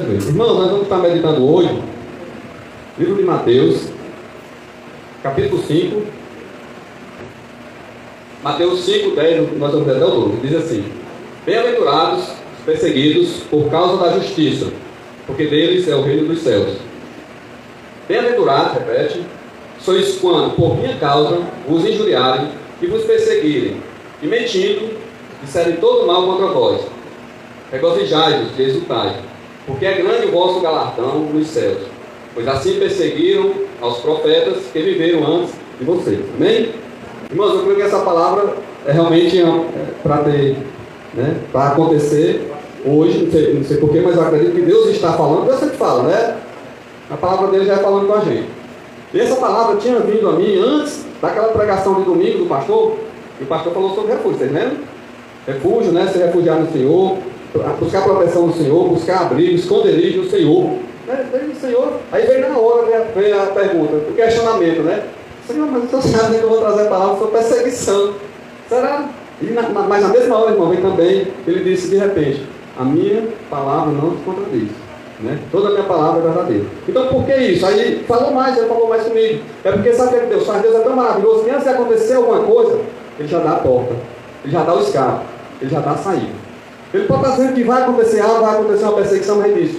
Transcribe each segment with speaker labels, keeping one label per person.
Speaker 1: Irmãos, nós vamos estar meditando hoje, livro de Mateus, capítulo 5. Mateus 5, 10, nós vamos ler até o 12. Diz assim: Bem-aventurados os perseguidos por causa da justiça, porque deles é o reino dos céus. Bem-aventurados, repete, sois quando, por minha causa, vos injuriarem e vos perseguirem, e mentindo, disserem todo mal contra vós. Regozijai-vos e exultai, porque é grande o vosso galardão nos céus, pois assim perseguiram aos profetas que viveram antes de vocês. Amém? Irmãos, eu creio que essa palavra é realmente para ter, para acontecer hoje, não sei porquê, mas eu acredito que Deus está falando. Deus sempre fala, né? A palavra dele já é falando com a gente. E essa palavra tinha vindo a mim antes daquela pregação de domingo do pastor, e o pastor falou sobre refúgio, vocês lembram? Refúgio, né? Se refugiar no Senhor, buscar proteção no Senhor, buscar abrigo, esconderijo no Senhor. Veio o Senhor, aí veio na hora, veio a pergunta, o questionamento, né? Senhor, mas o Senhor sabe que eu vou trazer a palavra sobre perseguição. Será? Mas na mesma hora, irmão, vem também, ele disse de repente: a minha palavra não se contradiz. Toda a minha palavra é verdadeira. Então por que isso? Aí ele falou mais comigo. É porque sabe o que Deus faz? Deus é tão maravilhoso que antes de acontecer alguma coisa, ele já dá a porta, ele já dá o escape, ele já dá a saída. Ele pode estar dizendo que vai acontecer algo, vai acontecer uma perseguição, mas ele diz: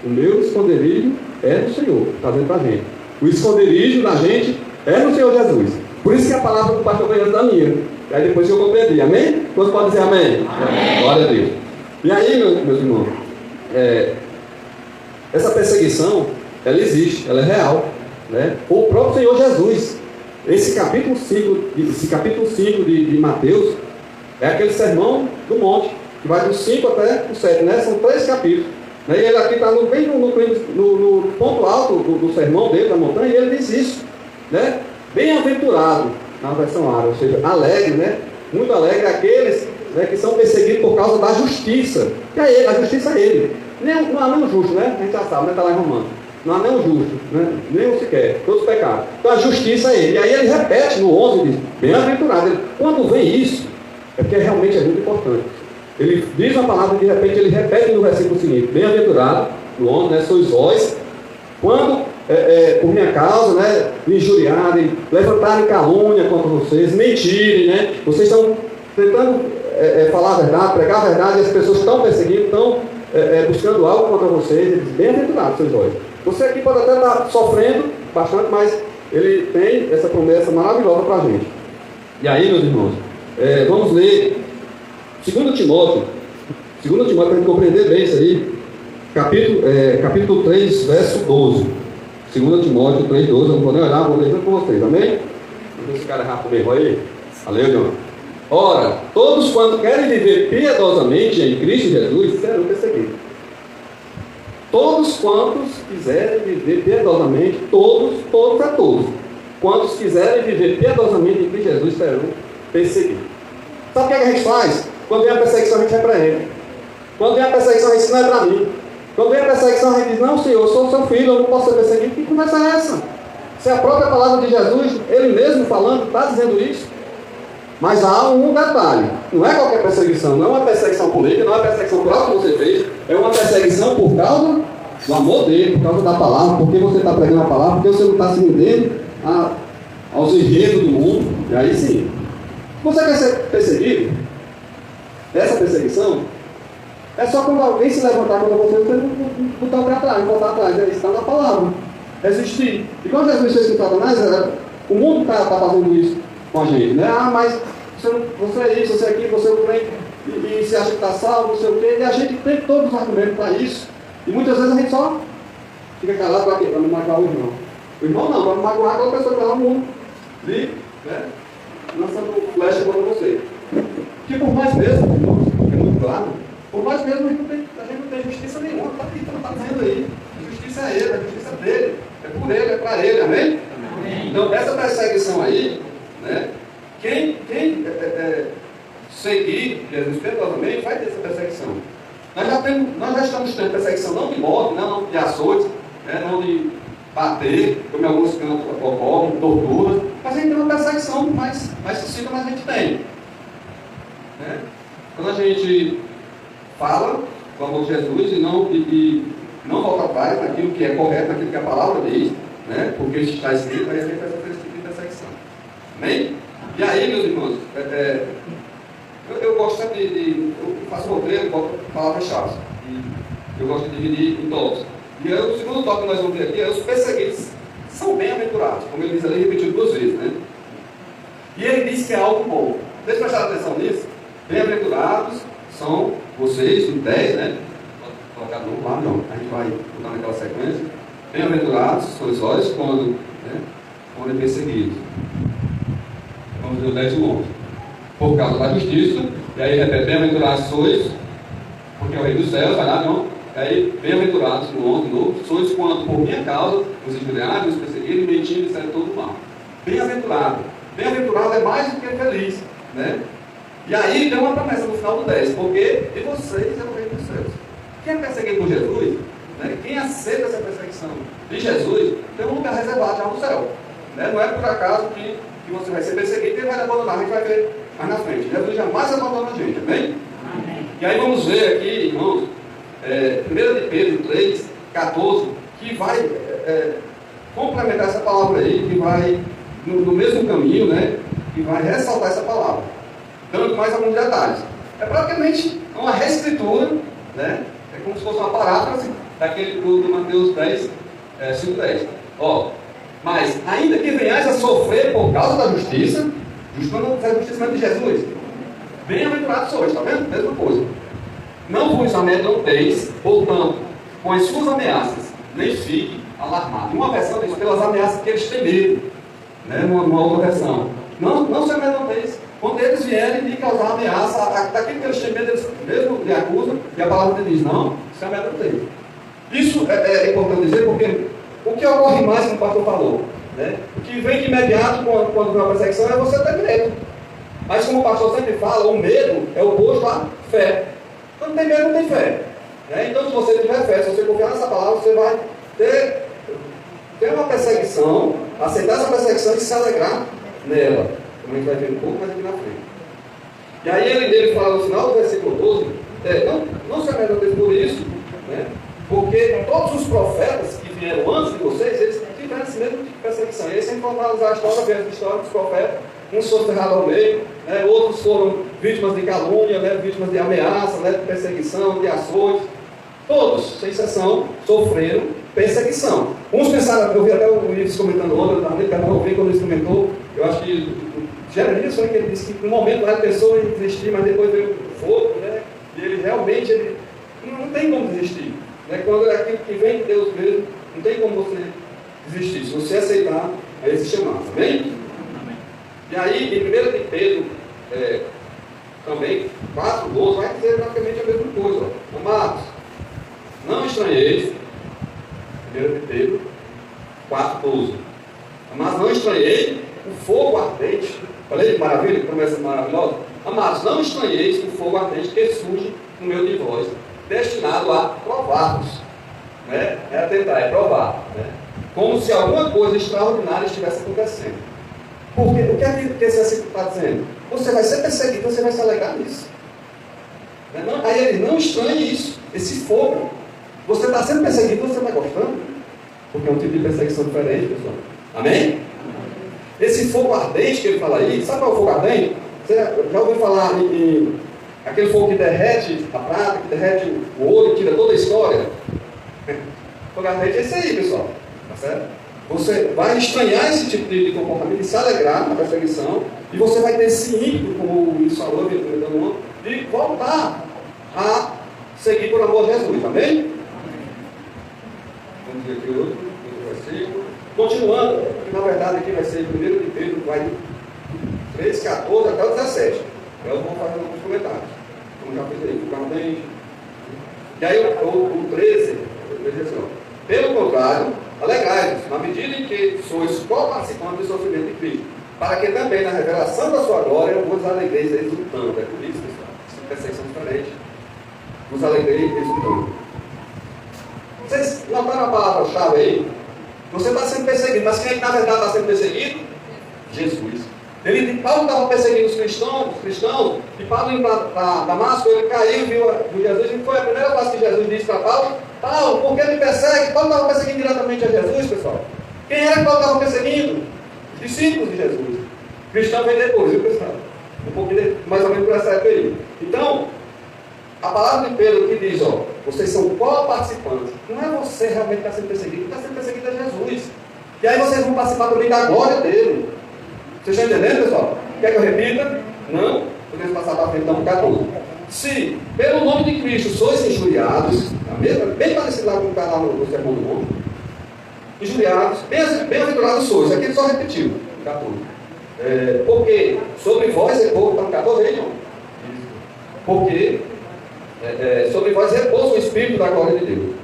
Speaker 1: o meu esconderijo é do Senhor, está dizendo para a gente. O esconderijo da gente é no Senhor Jesus. Por isso que a palavra do pastor veio antes da minha. E aí depois eu compreendi. Amém? Todos podem dizer amém? Amém. Glória a Deus. E aí, meus irmãos, essa perseguição, ela existe, ela é real. O próprio Senhor Jesus. Esse capítulo 5 de Mateus é aquele sermão do monte, que vai do 5 até o 7, São 3 capítulos. E ele aqui está bem no ponto alto do sermão dele, da montanha, e ele diz isso. Bem-aventurado, na versão árabe, ou seja, alegre, muito alegre aqueles que são perseguidos por causa da justiça. Que é ele, a justiça é ele. Não há nenhum justo, a gente já sabe, está lá em Romanos. Não há nenhum justo, nenhum sequer, todos pecados. Então a justiça é ele. E aí ele repete no 11 e diz: bem-aventurado. Quando vem isso, é porque realmente é muito importante. Ele diz uma palavra e de repente ele repete no versículo seguinte: bem-aventurado, no 11, sois vós, quando por minha causa, me injuriarem, levantarem calúnia contra vocês, mentirem, vocês estão tentando falar a verdade, pregar a verdade, e as pessoas estão perseguindo, estão buscando algo contra vocês. Ele diz: bem-aventurado, sois vós. Você aqui pode até estar sofrendo bastante, mas ele tem essa promessa maravilhosa para a gente. E aí, meus irmãos, vamos ler 2 Timóteo, para a gente compreender bem isso aí, capítulo 3, verso 12. 2 Timóteo 3, 12, eu não vou nem olhar, vou ler junto com vocês, amém? Vamos ver se o cara é rápido mesmo aí. Valeu, irmão. Ora, todos quanto querem viver piedosamente em Cristo Jesus serão perseguidos. Todos quantos quiserem viver piedosamente, todos é todos. Quantos quiserem viver piedosamente em Cristo Jesus serão perseguidos. Sabe o que a gente faz? Quando vem a perseguição, a gente repreende. Quando vem a perseguição, a gente diz: não é para mim. Quando vem a perseguição, a gente diz: não, Senhor, eu sou seu filho, eu não posso ser perseguido. Que conversa é essa? Se a própria palavra de Jesus, ele mesmo falando, está dizendo isso. Mas há um detalhe: não é qualquer perseguição, não é uma perseguição política, não é uma perseguição por algo que você fez, é uma perseguição por causa do amor dele, por causa da palavra, porque você está pregando a palavra, porque você não está se rendendo aos enredos do mundo. E aí sim, você quer ser perseguido? Essa perseguição é só quando alguém se levantar contra você botar o pé atrás, voltar atrás. Isso está na palavra. Resistir. E quando Jesus fez com Satanás, o mundo está fazendo isso com a gente, mas você é isso, você é aquilo, você é o crente, e se acha que está salvo, não sei o quê, e a gente tem todos os argumentos para isso. E muitas vezes a gente só fica calado para quê? Para não magoar o irmão. O irmão não, para não magoar aquela pessoa que está no mundo, lançando flecha contra você. Que por mais mesmo, irmãos, é muito claro, por mais mesmo a gente não tem justiça nenhuma, está aqui, está dizendo aí. A justiça é ele, a justiça é dele, é por ele, é para ele, amém? Amém? Então essa perseguição aí, quem seguir Jesus piedosamente vai ter essa perseguição. Nós já estamos tendo perseguição não de morte, não de açoites, não de bater, como em alguns cantos ocorrem, tortura, mas a gente tem uma perseguição mais sucinta, mas a gente tem. Quando a gente fala do amor de Jesus e não volta atrás naquilo que é correto, naquilo que a palavra diz, né? Porque isso está escrito, aí a gente vai sofrer esse tipo de perseguição. Amém? E aí, meus irmãos, eu gosto sempre eu faço roteiro, boto palavras-chave. E eu gosto de dividir em tópicos. E o segundo tópico que nós vamos ver aqui é os perseguidos são bem-aventurados, como ele diz ali, repetido 2 vezes, né? E ele diz que é algo bom. Vocês prestaram atenção nisso? Bem-aventurados são vocês, no 10, né? Vou colocar no lá, não. A gente vai botar naquela sequência. Bem-aventurados sois vós quando é perseguidos. Vamos ver o 10 de longe. Por causa da justiça, e aí repete, bem-aventurados sois, porque é o rei dos céus, vai lá, não? E aí, bem-aventurados no 11 de novo, sois quando por minha causa os injuriaram, os perseguiram, e mentiram e disseram todo mal. Bem-aventurado. Bem-aventurado é mais do que feliz, né? E aí tem uma promessa no final do 10, porque de vocês é o rei dos céus. Quem é perseguido por Jesus, né? Quem aceita essa perseguição de Jesus, tem um lugar reservado já no céu. Né? Não é por acaso que você vai ser perseguido e ele vai abandonar, a gente vai ver mais na frente. Jesus jamais abandona a gente, amém? Amém. E aí vamos ver aqui, irmãos, 1 de Pedro 3, 14, que vai complementar essa palavra aí, que vai no mesmo caminho, né? Que vai ressaltar essa palavra, dando mais alguns detalhes. É praticamente uma reescritura, né? É como se fosse uma paráfrase daquele do Mateus 10, 5:10. Ó, mas ainda que venhais a sofrer por causa da justiça, justiça a justiça de Jesus, bem-aventurados sois, está vendo? Mesma coisa. Não vos amedronteis, portanto, com as suas ameaças, nem fique alarmado. Uma versão diz pelas ameaças que eles têm medo, né? Numa outra versão. Não se amedronteis. Quando eles vierem e causar ameaça, daquilo que eles têm medo, eles mesmo lhe acusam, e a palavra diz, não, se amedronteis. Isso é importante dizer, porque o que ocorre mais, como o pastor falou, né? O que vem de imediato quando vem a perseguição é você ter medo. Mas como o pastor sempre fala, o medo é o oposto à fé. Quando tem medo, não tem fé. Né? Então, se você tiver fé, se você confiar nessa palavra, você vai ter uma perseguição, aceitar essa perseguição e se alegrar nela. Como a gente vai ver um pouco mais aqui na frente. E aí ele fala no final do versículo 12, não se amedrontem por isso, né? Porque todos os profetas que vieram antes de vocês, eles tiveram esse mesmo tipo de perseguição. E eles sempre vão usar a história dos profetas. Uns foram cerrados ao meio, né? Outros foram vítimas de calúnia, né? Vítimas de ameaça, né? De perseguição, de açoites. Todos, sem exceção, sofreram perseguição. Uns pensaram, eu vi até o Ives comentando ontem, cada um ouviu quando ele comentou, eu acho que Jeremias foi que ele disse que no momento ele pensou em desistir, mas depois veio o fogo, né? E ele realmente não tem como desistir. Né? Quando é aquilo que vem de Deus mesmo, não tem como você desistir. Se você aceitar, a esse chamado, amém? E aí, em 1 de Pedro, também, 4:12, vai dizer praticamente a mesma coisa. Ó. Amados, não estranheis, 1 de Pedro 4:12. Amados, não estranheis o fogo ardente. Falei de maravilha, que promessa maravilhosa? Amados, não estranheis o fogo ardente que surge no meio de vós, destinado a provar-vos. Né? É tentar, é provar. Né? Como se alguma coisa extraordinária estivesse acontecendo. Porque o que é que esse versículo está dizendo? Você vai ser perseguido, você vai se alegrar nisso. Aí ele não estranhe isso, esse fogo. Você está sendo perseguido, você está gostando? Porque é um tipo de perseguição diferente, pessoal. Amém? Esse fogo ardente que ele fala aí, sabe qual é o fogo ardente? Você já ouviu falar em aquele fogo que derrete a prata, que derrete o ouro e tira toda a história? O fogo ardente é esse aí, pessoal. Tá certo? Você vai estranhar esse tipo de comportamento e se alegrar na perseguição, e você vai ter esse ímpeto, como o Luiz falou, de voltar a seguir por amor a Jesus, amém? Vamos ver aqui outro versículo. Continuando, que na verdade aqui vai ser 1 de Pedro, vai 3:14 até o 17. Eu vou fazer alguns comentários, como já fiz aí, ficaram bem. E aí o 13 diz assim, ó. Pelo contrário, alegrai-vos, na medida em que sois co-participantes do sofrimento de Cristo, para que também na revelação da sua glória vos alegreis exultando. É por isso, pessoal, essa perseguição diferente. Vos alegreis exultando. Vocês notaram a palavra-chave aí? Você está sendo perseguido, mas quem é que na verdade está sendo perseguido? Jesus. Paulo estava perseguindo os cristãos, e Paulo indo para Damasco, ele caiu, viu Jesus, e foi a primeira coisa que Jesus disse para Paulo: Paulo, por que me persegue? Paulo estava perseguindo diretamente a Jesus, pessoal. Quem era que Paulo estava perseguindo? Os discípulos de Jesus. O cristão vem depois, viu, pessoal? Um pouquinho mais ou menos por essa época aí. Então, a palavra de Pedro que diz, ó, vocês são co-participantes. Não é você realmente que está sendo perseguido, quem está sendo perseguido é Jesus. E aí vocês vão participar também da glória dele. Vocês estão entendendo, pessoal? Quer que eu repita? Não? Podemos passar para frente, então, 14. Se, pelo nome de Cristo, sois injuriados, bem parecido lá com o que está lá no Sermão do Monte, injuriados, bem-aventurados sois. Aqui ele só repetiu, 14. Porque sobre vós repousa, está no 14 aí, não? Porque sobre vós repousa o Espírito da glória de Deus.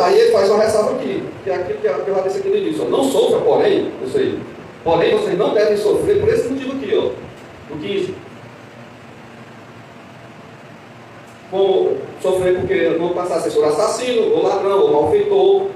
Speaker 1: Aí ele faz uma ressalva aqui, que é aquilo que eu já disse aqui no início. Ó, não sofra, porém, vocês não devem sofrer por esse motivo aqui, ó, no 15. Como sofrer porque não passar a ser por assassino, ou ladrão, ou malfeitor,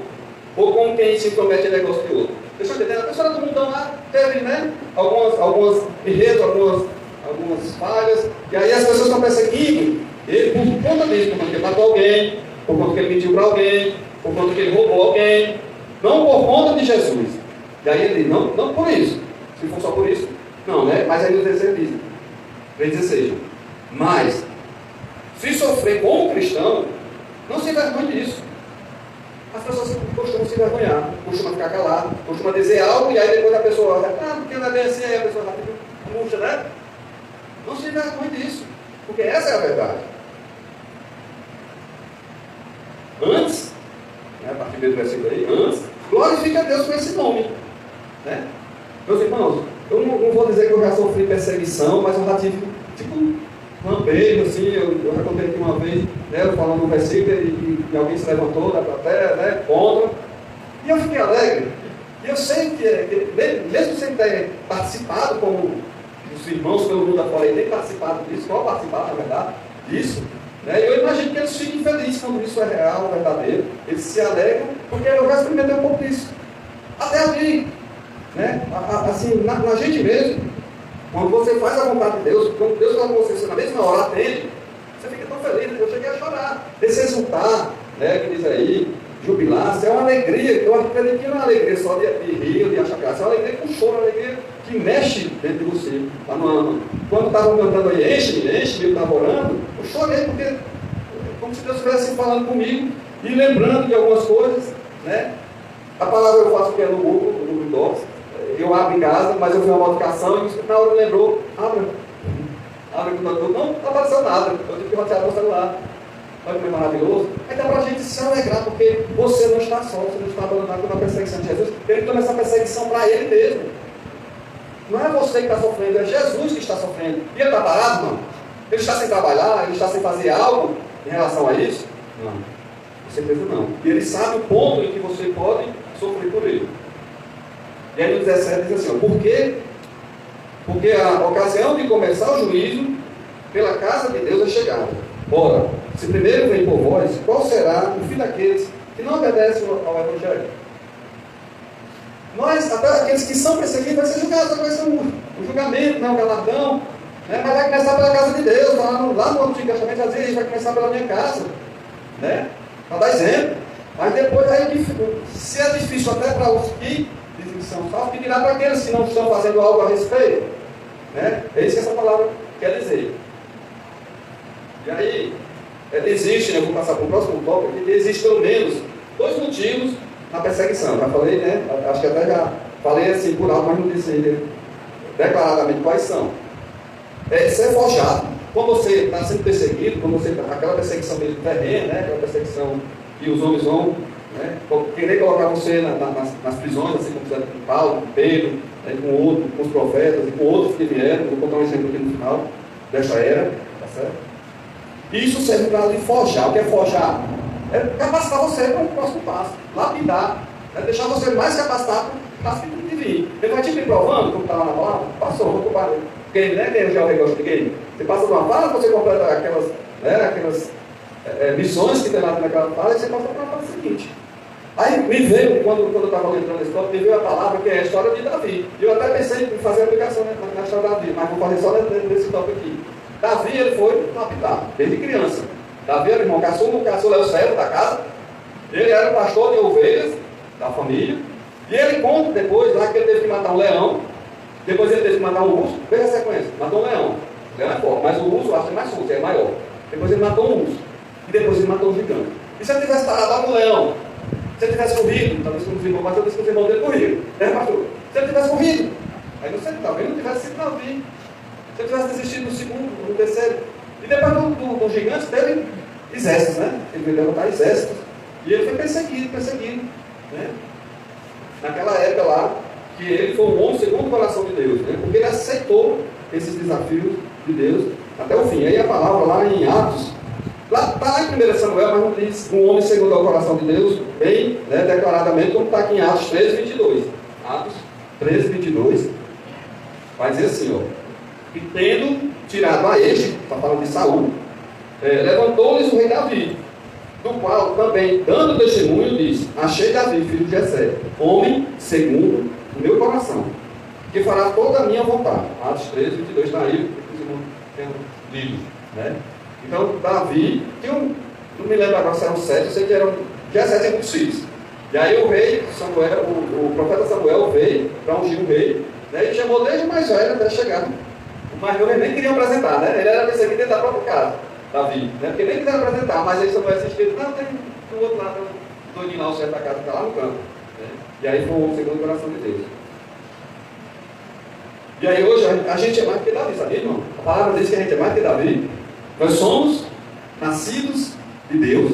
Speaker 1: ou com quem se promete negócio de outro. Vocês estão entendendo? A pessoa do mundão lá teve, né, algumas erros, algumas falhas, e aí as pessoas estão perseguindo ele por conta disso, por conta que ele matou alguém, por conta que ele mentiu para alguém, por conta que ele roubou alguém, não por conta de Jesus. E aí ele diz, não por isso. Se for só por isso, não, né? Mas aí no 16 diz, 16. Mas, se sofrer com um cristão, não se envergonhe disso. As pessoas costumam se envergonhar, costumam ficar caladas, costumam dizer algo, e aí depois a pessoa olha, porque não é bem assim, aí a pessoa vai ficar murcha, né? Não se envergonhe disso, porque essa é a verdade. Antes, né, a partir do versículo aí, antes, glorifica a Deus com esse nome. Né? Meus irmãos, eu não vou dizer que eu já sofri perseguição, mas eu já tive, tipo, lampejo, assim, eu já contei aqui uma vez, né, eu falando um versículo e alguém se levantou da plateia, né, contra, e eu fiquei alegre. E eu sei que mesmo sem ter participado, como os irmãos pelo mundo afora aí têm participado disso, qual participar, na verdade, disso, né, eu imagino que eles fiquem felizes quando isso é real, verdadeiro, eles se alegram, porque eu já experimentei um pouco disso. Até ali, né, assim, na gente mesmo. Quando você faz a vontade de Deus, quando Deus fala com você na mesma hora, atende, você fica tão feliz. Eu cheguei a chorar. Esse exultar, né, que diz aí, jubilar-se, é uma alegria. Eu acredito que não é uma alegria só de rir, de achar graça, é uma alegria com choro, uma alegria que mexe dentro de você. Quando estavam cantando aí, enche-me, eu estava orando, eu chorei, porque como se Deus estivesse falando comigo e lembrando de algumas coisas, né? A palavra eu faço que é no Google Docs. Eu abro em casa, mas eu vi uma modificação e na hora me lembrou, abre o computador, não apareceu nada, eu tive que retirar o celular. Olha como é maravilhoso. Aí dá para a gente se alegrar, porque você não está só, você não está abandonado pela perseguição de Jesus, ele toma essa perseguição para ele mesmo. Não é você que está sofrendo, é Jesus que está sofrendo. E ele está parado? Não. Ele está sem trabalhar, ele está sem fazer algo em relação a isso? Não, com certeza não. E ele sabe o ponto em que você pode sofrer por ele. E aí no 17 diz assim, por quê? Porque a ocasião de começar o juízo pela casa de Deus é chegada. Ora, se primeiro vem por vós, qual será o fim daqueles que não obedecem ao Evangelho? Nós, até aqueles que são perseguidos, vai ser julgados, vai ser um julgamento, não, um galardão, né? Mas vai começar pela casa de Deus, lá no Antigo Testamento já dizia, vai começar pela minha casa, né? Para dar exemplo. Mas depois, aí, se é difícil até para os que dizem que são salvos, que dirá para aqueles que não estão fazendo algo a respeito, né? É isso que essa palavra quer dizer. E aí, existe, né, eu vou passar para o próximo tópico, que existe pelo menos 2 motivos na perseguição. Já falei, né? Acho que até já falei assim por alto, mas não disse ainda declaradamente quais são. Ser forjado. Quando você está sendo perseguido, quando você aquela perseguição mesmo terrena, né? Aquela perseguição que os homens vão, né, querer colocar você nas prisões, assim como fizeram com Paulo, com Pedro, né, com os profetas e com outros que vieram. Vou contar um exemplo aqui no final desta era, tá certo? Isso serve para lhe forjar. O que é forjar? É capacitar você para o próximo passo, lapidar, deixar você mais capacitado para o passo que tem que vir. Ele vai te provando, como está lá na palavra, passou, vou comparar. Game, né? Quem já negócio de game? Você passa de uma fase, você completa aquelas missões que tem lá naquela fase, e você passa para a fase seguinte. Aí me veio, quando eu estava entrando nesse tópico, me veio a palavra que é a história de Davi. E eu até pensei em fazer a aplicação na história de Davi, mas vou fazer só nesse tópico aqui. Davi, ele foi lapidado, desde criança. Davi era o irmão caçula, o caçula é o servo da casa. Ele era o pastor de ovelhas da família. E ele conta depois lá que ele teve que matar um leão. Depois ele teve que matar um urso. Veja a sequência. Matou um leão. O leão é forte, mas o urso eu acho que é mais forte, é maior. Depois ele matou um urso. E depois ele matou um gigante. E se ele tivesse parado lá no leão? Se ele tivesse corrido? Talvez com os irmãos, mas talvez com os irmãos dele corriam. Né, pastor? Se ele tivesse corrido? Aí não sei, talvez não tivesse sido Davi. Se ele tivesse desistido no segundo, no terceiro. E depois do gigante teve exércitos, né? Ele veio derrotar exércitos. E ele foi perseguido. Né? Naquela época lá, que ele foi um homem segundo o coração de Deus, né? Porque ele aceitou esses desafios de Deus até o fim. Aí a palavra lá em Atos, está lá em 1 Samuel, mas não diz um homem segundo o coração de Deus, bem, né, declaradamente, como está aqui em Atos 13, 22. Atos 13, 22, vai dizer assim, ó, e tendo tirado a este, está falando de Saul, levantou-lhes o rei Davi, do qual também, dando testemunho, diz: achei Davi, filho de Jessé, homem segundo o meu coração, que fará toda a minha vontade. Atos 13, 22, está aí, os irmãos têm lido, né? Então, Davi, não me lembro agora se eram 7, eu sei que eram, Jessé tinha muitos filhos. E aí o rei Samuel, o profeta Samuel veio para ungir o rei, né? E chamou desde o mais velho até chegar. O mais novo nem queria apresentar, né? Ele era perseguido dentro da própria casa, Davi, né? Porque nem quiseram apresentar, mas aí Samuel assistiu, não, tem do outro lado, o doidinho lá, o chefe da casa, está lá no campo. Né? E aí foi o segundo coração de Deus. E aí hoje a gente é mais do que Davi, sabia, irmão? A palavra diz que a gente é mais do que Davi. Nós somos nascidos de Deus,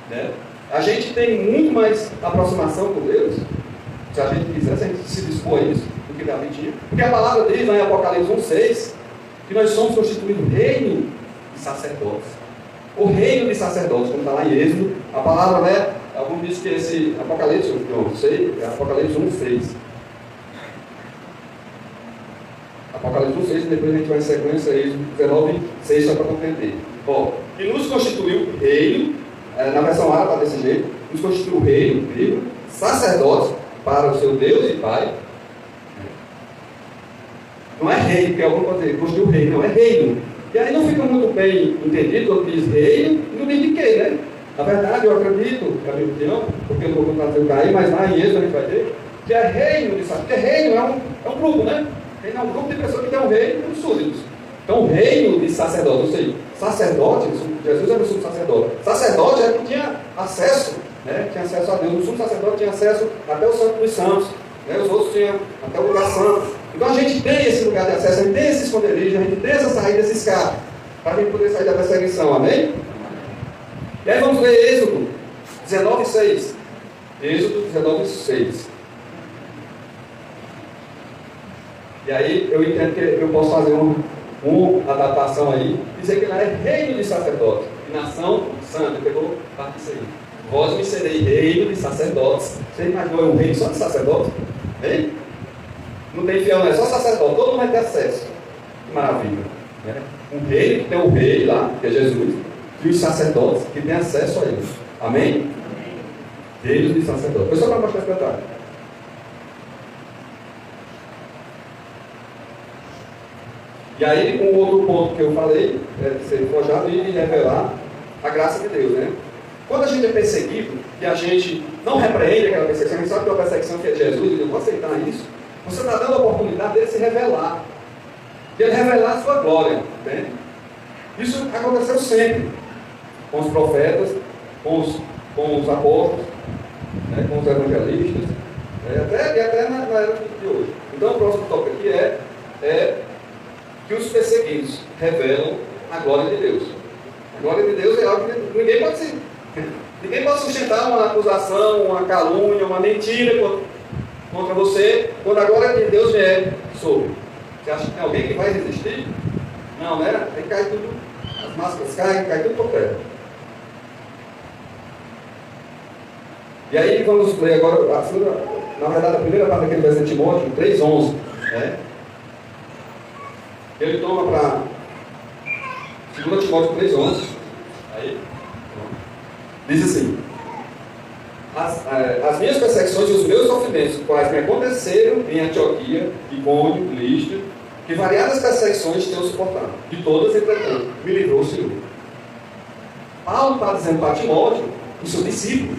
Speaker 1: né? A gente tem muito mais aproximação com Deus, se a gente quiser, se a gente se dispor a isso, do que Davi tinha. Porque a palavra diz lá em Apocalipse 1,6 que nós somos constituídos reino de sacerdotes. O reino de sacerdotes, como está lá em Êxodo, a palavra, né? Alguns dizem que esse Apocalipse, eu não sei, é Apocalipse 1,6. Apocalipse 1,6, depois a gente vai em sequência, Êxodo 19,6, só para compreender. Bom, e nos constituiu reino, na versão árabe está desse jeito, nos constituiu reino, sacerdotes para o seu Deus e Pai. Não é rei, porque alguns podem dizer, constituiu reino, não é reino. E aí não fica muito bem entendido quando diz reino, e não diz de quê, né? Na verdade, eu acredito, é a minha opinião, porque eu não vou trazer o cair, mas lá em Êxodo a gente vai ver, que é reino de sacerdotes. Porque reino é um grupo, né? Reino é um grupo de pessoas que tem um rei e um súditos. Então, reino de sacerdotes, ou seja, sacerdote, Jesus era o sumo sacerdote. Sacerdote é que tinha acesso, né? Tinha acesso a Deus. O sumo sacerdote tinha acesso até o Santo dos Santos, né? Os outros tinham até o lugar santo. Então a gente tem esse lugar de acesso, a gente tem esse esconderijo, a gente tem essa saída, esse escape, para a gente poder sair da perseguição, amém? E aí vamos ler Êxodo 19,6. Êxodo 19,6. E aí eu entendo que eu posso fazer uma adaptação aí, dizer que lá é reino de sacerdotes, e nação santa. Pegou parte disso aí. Vós me serei reino de sacerdotes. Você imaginou um reino só de sacerdotes? Hein? Não tem fiel, não é só sacerdote, todo mundo vai ter acesso. Que maravilha. Né? Um reino que tem o rei lá, que é Jesus, e os sacerdotes que têm acesso a ele. Amém? Reino de sacerdotes. Foi só para mostrar esse detalhe. E aí, um outro ponto que eu falei, é ser forjado e revelar a graça de Deus, né? Quando a gente é perseguido, e a gente não repreende aquela perseguição, a gente sabe que é uma perseguição que é Jesus, e eu vou aceitar isso, você está dando a oportunidade dele se revelar, de ele revelar a sua glória, né? Isso aconteceu sempre, com os profetas, com os apóstolos, né? Com os evangelistas, até na era de hoje. Então, o próximo tópico aqui é que os perseguidos revelam a glória de Deus. A glória de Deus é algo que ninguém pode sustentar uma acusação, uma calúnia, uma mentira contra você, quando a glória de Deus vier sobre. Você acha que tem alguém que vai resistir? Não, né? Tem que cair tudo, as máscaras caem, cai tudo por terra. E aí vamos ler agora, na verdade a primeira parte daquele verso de Timóteo 3,11, né? Ele toma para 2 Timóteo 3,11. Aí, diz assim: as minhas perseguições e os meus sofrimentos, quais me aconteceram em Antioquia, Icônio, Listra, que variadas perseguições tenho suportado. De todas, entretanto, me livrou o Senhor. Paulo está dizendo para Timóteo, o seu discípulo,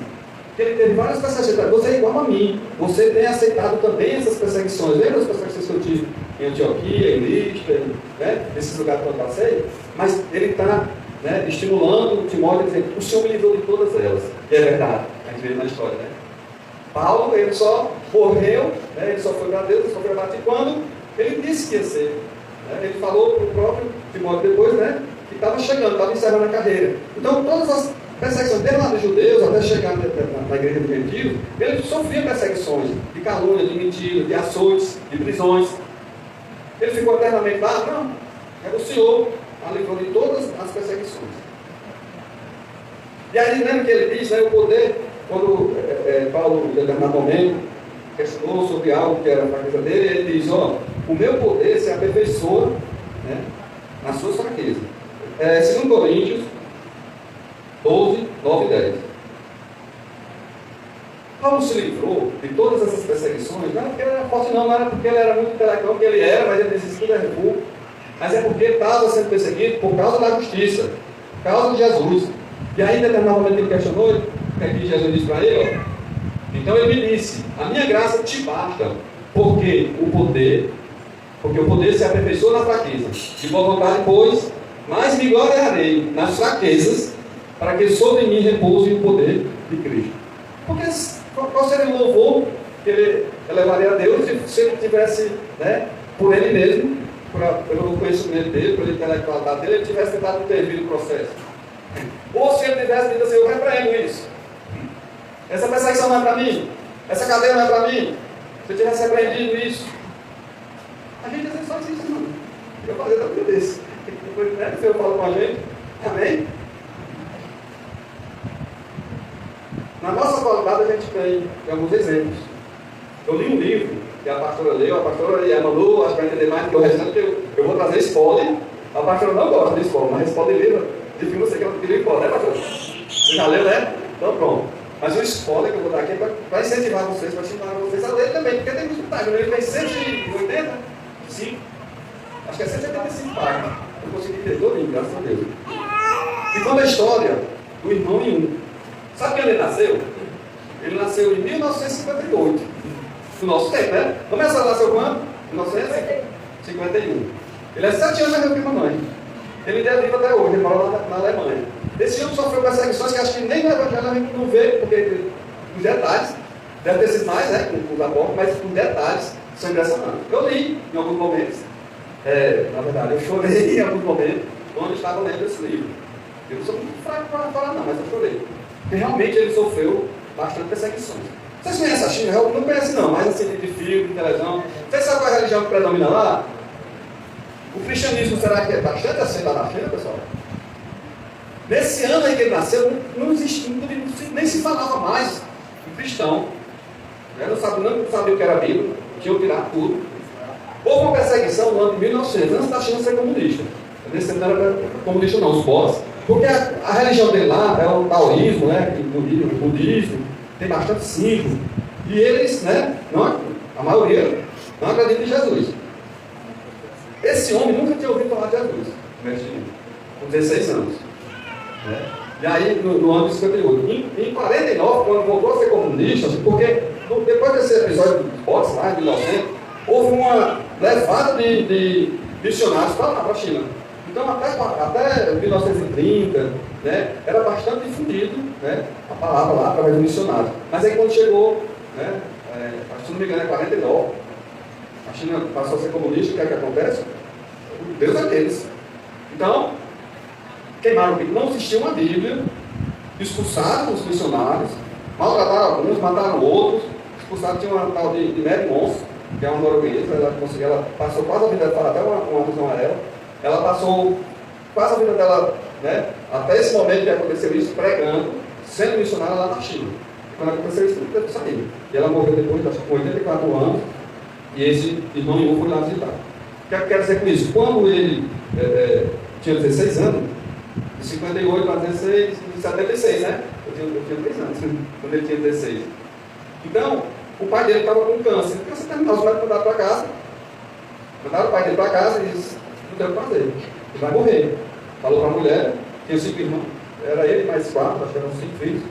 Speaker 1: que ele teve várias perseguições. Você é igual a mim. Você tem aceitado também essas perseguições. Lembra as perseguições que eu tive em Antioquia, em Listra, né? Nesses lugares que eu passei? Mas ele está, né, estimulando Timóteo, dizendo, o Senhor me livrou de todas elas. E é verdade, a gente vê na história, né? Paulo, ele só morreu, né? Ele só foi para Deus, ele só foi abatido quando ele disse que ia ser. Né? Ele falou para o próprio Timóteo depois, né? Que estava chegando, estava encerrando a carreira. Então, todas as perseguições, desde lá dos judeus até chegar na igreja dos gentios, ele sofria perseguições de calúnia, de mentira, de açoites, de prisões. Ele ficou eternamente lá? Não. Era o Senhor a livrou de todas as perseguições. E aí, lembra que ele diz, né, o poder, quando Paulo, em determinado momento, questionou sobre algo que era a fraqueza dele, ele diz, ó, o meu poder se aperfeiçoa, né, nas suas fraquezas. 2 Coríntios 12, 9 e 10. Paulo se livrou de todas essas perseguições, não era porque ele era forte, não era porque ele era muito intelectual, que ele era, mas ele disse tudo é refúgio, mas é porque ele estava sendo perseguido por causa da justiça, por causa de Jesus. E aí, em determinado momento, ele questionou, o que Jesus disse para ele? Ó, então ele me disse, a minha graça te basta, porque o poder se aperfeiçoa na fraqueza. De boa vontade, pois, mas me gloriarei nas fraquezas, para que sobre mim repouse o poder de Cristo. Porque qual seria o louvor que ele elevaria a Deus se ele tivesse, né, por ele mesmo, pelo conhecimento dele, pela intelectualidade dele, ele tivesse tentado intervir no processo? Ou se ele tivesse dito assim, eu repreendo isso. Essa perseguição não é para mim. Essa cadeia não é para mim. Se eu tivesse repreendido isso. A gente às vezes faz isso, não. Eu fazer da vida desse. Depois, né, o Senhor fala com a gente. Amém? Na nossa qualidade a gente tem alguns exemplos. Eu li um livro que a pastora leu, a pastora mandou, acho que vai entender mais do que o restante, que eu vou trazer spoiler. A pastora não gosta de spoiler, mas spoiler de livro, de filme você quer que spoiler, né, pastora? Você já leu, né? Então pronto. Mas o spoiler que eu vou dar aqui é para incentivar vocês, para estimular vocês a ler também, porque tem muitas páginas. Ele tem 185, acho que é 185 páginas. Eu consegui ter todo, graças a Deus. E conta a história do irmão em um. Sabe quando ele nasceu? Ele nasceu em 1958. No nosso tempo, né? Começou, nasceu quando? 1951. Ele é 7 anos mais velho que a mamãe. Ele é vivo até hoje, ele mora na Alemanha. Esse homem sofreu perseguições que acho que nem no Evangelho a gente não vê, porque os detalhes, deve ter sido mais, né, com os apóstolos, mas os detalhes são impressionantes. Eu li em alguns momentos, na verdade, eu chorei em alguns momentos, quando estava lendo esse livro. Eu não sou muito fraco para falar não, mas eu chorei. Porque realmente ele sofreu bastante perseguições. Vocês conhecem a China? Eu não conheço não, mas assim, de filme, de televisão. Vocês sabem qual é a religião que predomina lá? O cristianismo, será que é bastante aceito na China, pessoal? Nesse ano em que ele nasceu, não existia, nem se falava mais em cristão. Não sabia o que era a Bíblia, tinham que tirar tudo. Houve uma perseguição no ano de 1900, antes da China ser comunista. Nesse tempo não era comunista não, os povos. Porque a religião dele lá é o taoísmo, né, o budismo, tem bastante símbolo. E eles, né, a maioria, não acredita em Jesus. Esse homem nunca tinha ouvido falar de Jesus, com 16 anos. Né? E aí, no ano de 58. Em 49, quando voltou a ser comunista, porque depois desse episódio do boxe lá, em 1900, houve uma levada de missionários para lá, para a China. Então, até 1930, né, era bastante difundido, né, a palavra lá através do missionário. Mas aí, quando chegou, né, se não me engano, é 49, a China passou a ser comunista, o que é que acontece? Deus é deles. Então, queimaram o Bíblia. Não existia uma Bíblia, expulsaram os missionários, maltrataram alguns, mataram outros, expulsaram, tinha uma tal de Mary Mons, que é uma norueguesa, ela passou quase a vida dela, até uma visão amarela, ela passou quase a vida dela, né, até esse momento que aconteceu isso, pregando, sendo missionária lá na China. E quando aconteceu isso, tudo teve que sair. E ela morreu depois, acho que com 84 anos, e esse irmão Ivo foi lá visitar. O que eu quero dizer com isso? Quando ele tinha 16 anos, de 58 para 16, de 76, né? Eu tinha 3 anos, quando ele tinha 16. Então, o pai dele estava com câncer. O câncer terminou, os médicos mandaram para casa. Mandaram o pai dele para casa e disse, não tem o que fazer. Ele vai morrer. Falou para a mulher, tinha 5 irmãos, era ele mais 4, acho que eram 5 filhos.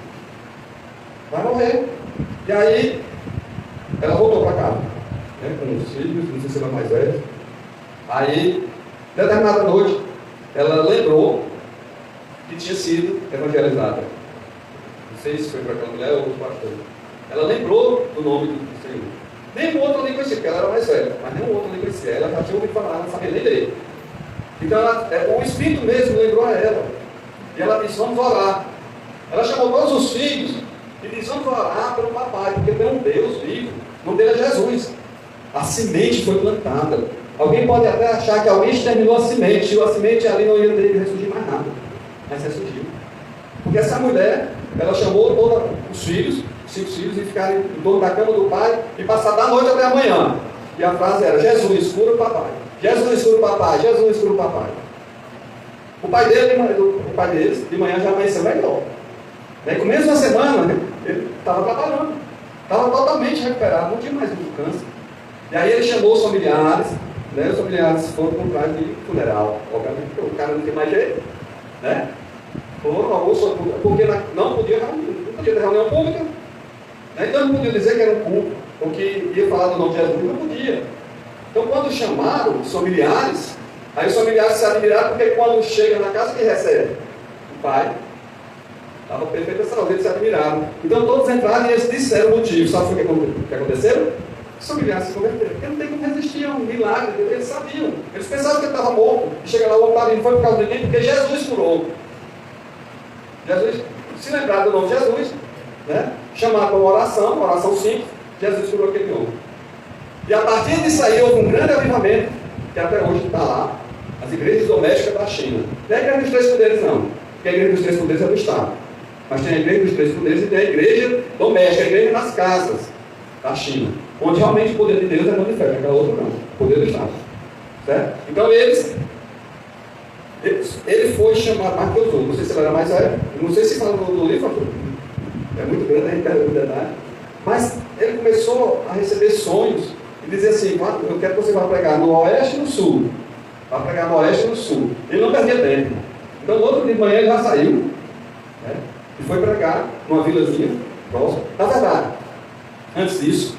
Speaker 1: Vai morrer. E aí, ela voltou para casa, né, com os filhos, não sei se era mais velho. Aí, determinada noite, ela lembrou que tinha sido evangelizada. Não sei se foi para aquela mulher ou outro pastor. Ela lembrou do nome do Senhor. Nenhum outro ali conhecia, porque ela era mais velha, mas nenhum outro ali conhecia. Ela já tinha ouvido falar, não sabia nem ler. Então, o Espírito mesmo lembrou a ela. E ela disse, vamos orar. Ela chamou todos os filhos e disse, vamos orar pelo papai, porque tem um Deus vivo. O nome dele é Jesus. A semente foi plantada. Alguém pode até achar que alguém exterminou a semente, e a semente ali não ia ter ressurgir mais nada. Mas ressurgiu. Porque essa mulher, ela chamou todos os filhos, 5 filhos, e ficaram em torno da cama do pai, e passaram da noite até amanhã. E a frase era, Jesus, cura o papai. Jesus, cura o papai. Jesus, cura o papai. O pai deles, de manhã já amanheceu melhor. No começo da semana, ele estava trabalhando. Estava totalmente recuperado, não tinha mais muito câncer. E aí ele chamou os familiares, né? Os familiares foram com trás de funeral. Obviamente, o cara não tem mais jeito, né? Foram almoço, porque não podia ter reunião pública. Né? Então não podia dizer que era um culto, ou que ia falar do nome de Jesus, não podia. Então quando chamaram os familiares, aí os familiares se admiraram, porque quando chega na casa, quem recebe? O pai. Estava perfeita saúde, eles se admiraram. Então todos entraram e eles disseram o motivo. Sabe o que aconteceu? Os familiares se converteram. Porque não tem como resistir a um milagre, eles sabiam. Eles pensavam que ele estava morto. E chega lá, o homem não foi por causa de ninguém, porque Jesus curou. Jesus, se lembrar do nome de Jesus, né? Chamar para uma oração simples, Jesus curou aquele homem. E a partir disso aí houve um grande avivamento, que até hoje está lá, as igrejas domésticas da China. Não é a igreja dos 3 poderes, não. Porque a igreja dos 3 poderes é do Estado. Mas tem a igreja dos 3 poderes e tem a igreja doméstica, a igreja nas casas da China, onde realmente o poder de Deus é manifesto, aquela outra não, o poder do Estado. Certo? Então ele foi chamado Mateus 1, não sei se ele era mais velho, não sei se fala no livro, é muito grande, a gente perde muito detalhe, mas ele começou a receber sonhos e dizer assim, eu quero que você vá pregar no oeste e no sul, vai pregar no oeste e no sul. Ele não perdia tempo. Então no outro dia de manhã ele já saiu, né, e foi pregar numa vilazinha próxima. Na verdade, antes de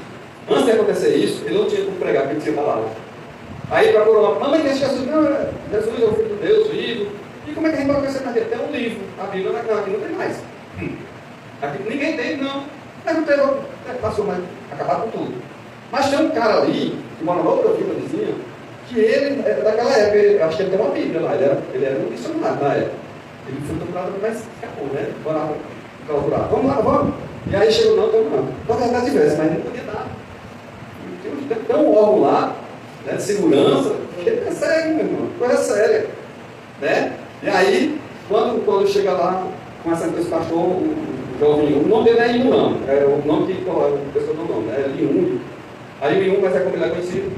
Speaker 1: acontecer isso, ele não tinha como pregar, porque ele tinha palavra. Aí procurou lá, mamãe, que Jesus, não, Jesus é o Filho de Deus, vivo. E como é que a gente vai conhecer na Bíblia? Tem um livro, a Bíblia aqui não tem mais. Aqui ninguém tem, não. Mas não teve, passou, mas acabaram com tudo. Mas tem um cara ali, que mora na outra vilazinha, que ele, daquela época, acho que ele tem uma Bíblia lá, ele era um missionário na época. Ele foi procurado, mas escapou, né? Clausurar. Vamos lá, vamos. E aí chegou, não. Na verdade tivesse, mas não podia dar. Tem um órgão lá, né, de segurança, que ele persegue, meu irmão, coisa séria. Né? E aí, quando chega lá, começa com esse pastor, o jovem, o nome dele não é Inhu, não. É o nome que o pessoal não nome, é Inhu. Aí o Inhu, mas é como ele é conhecido.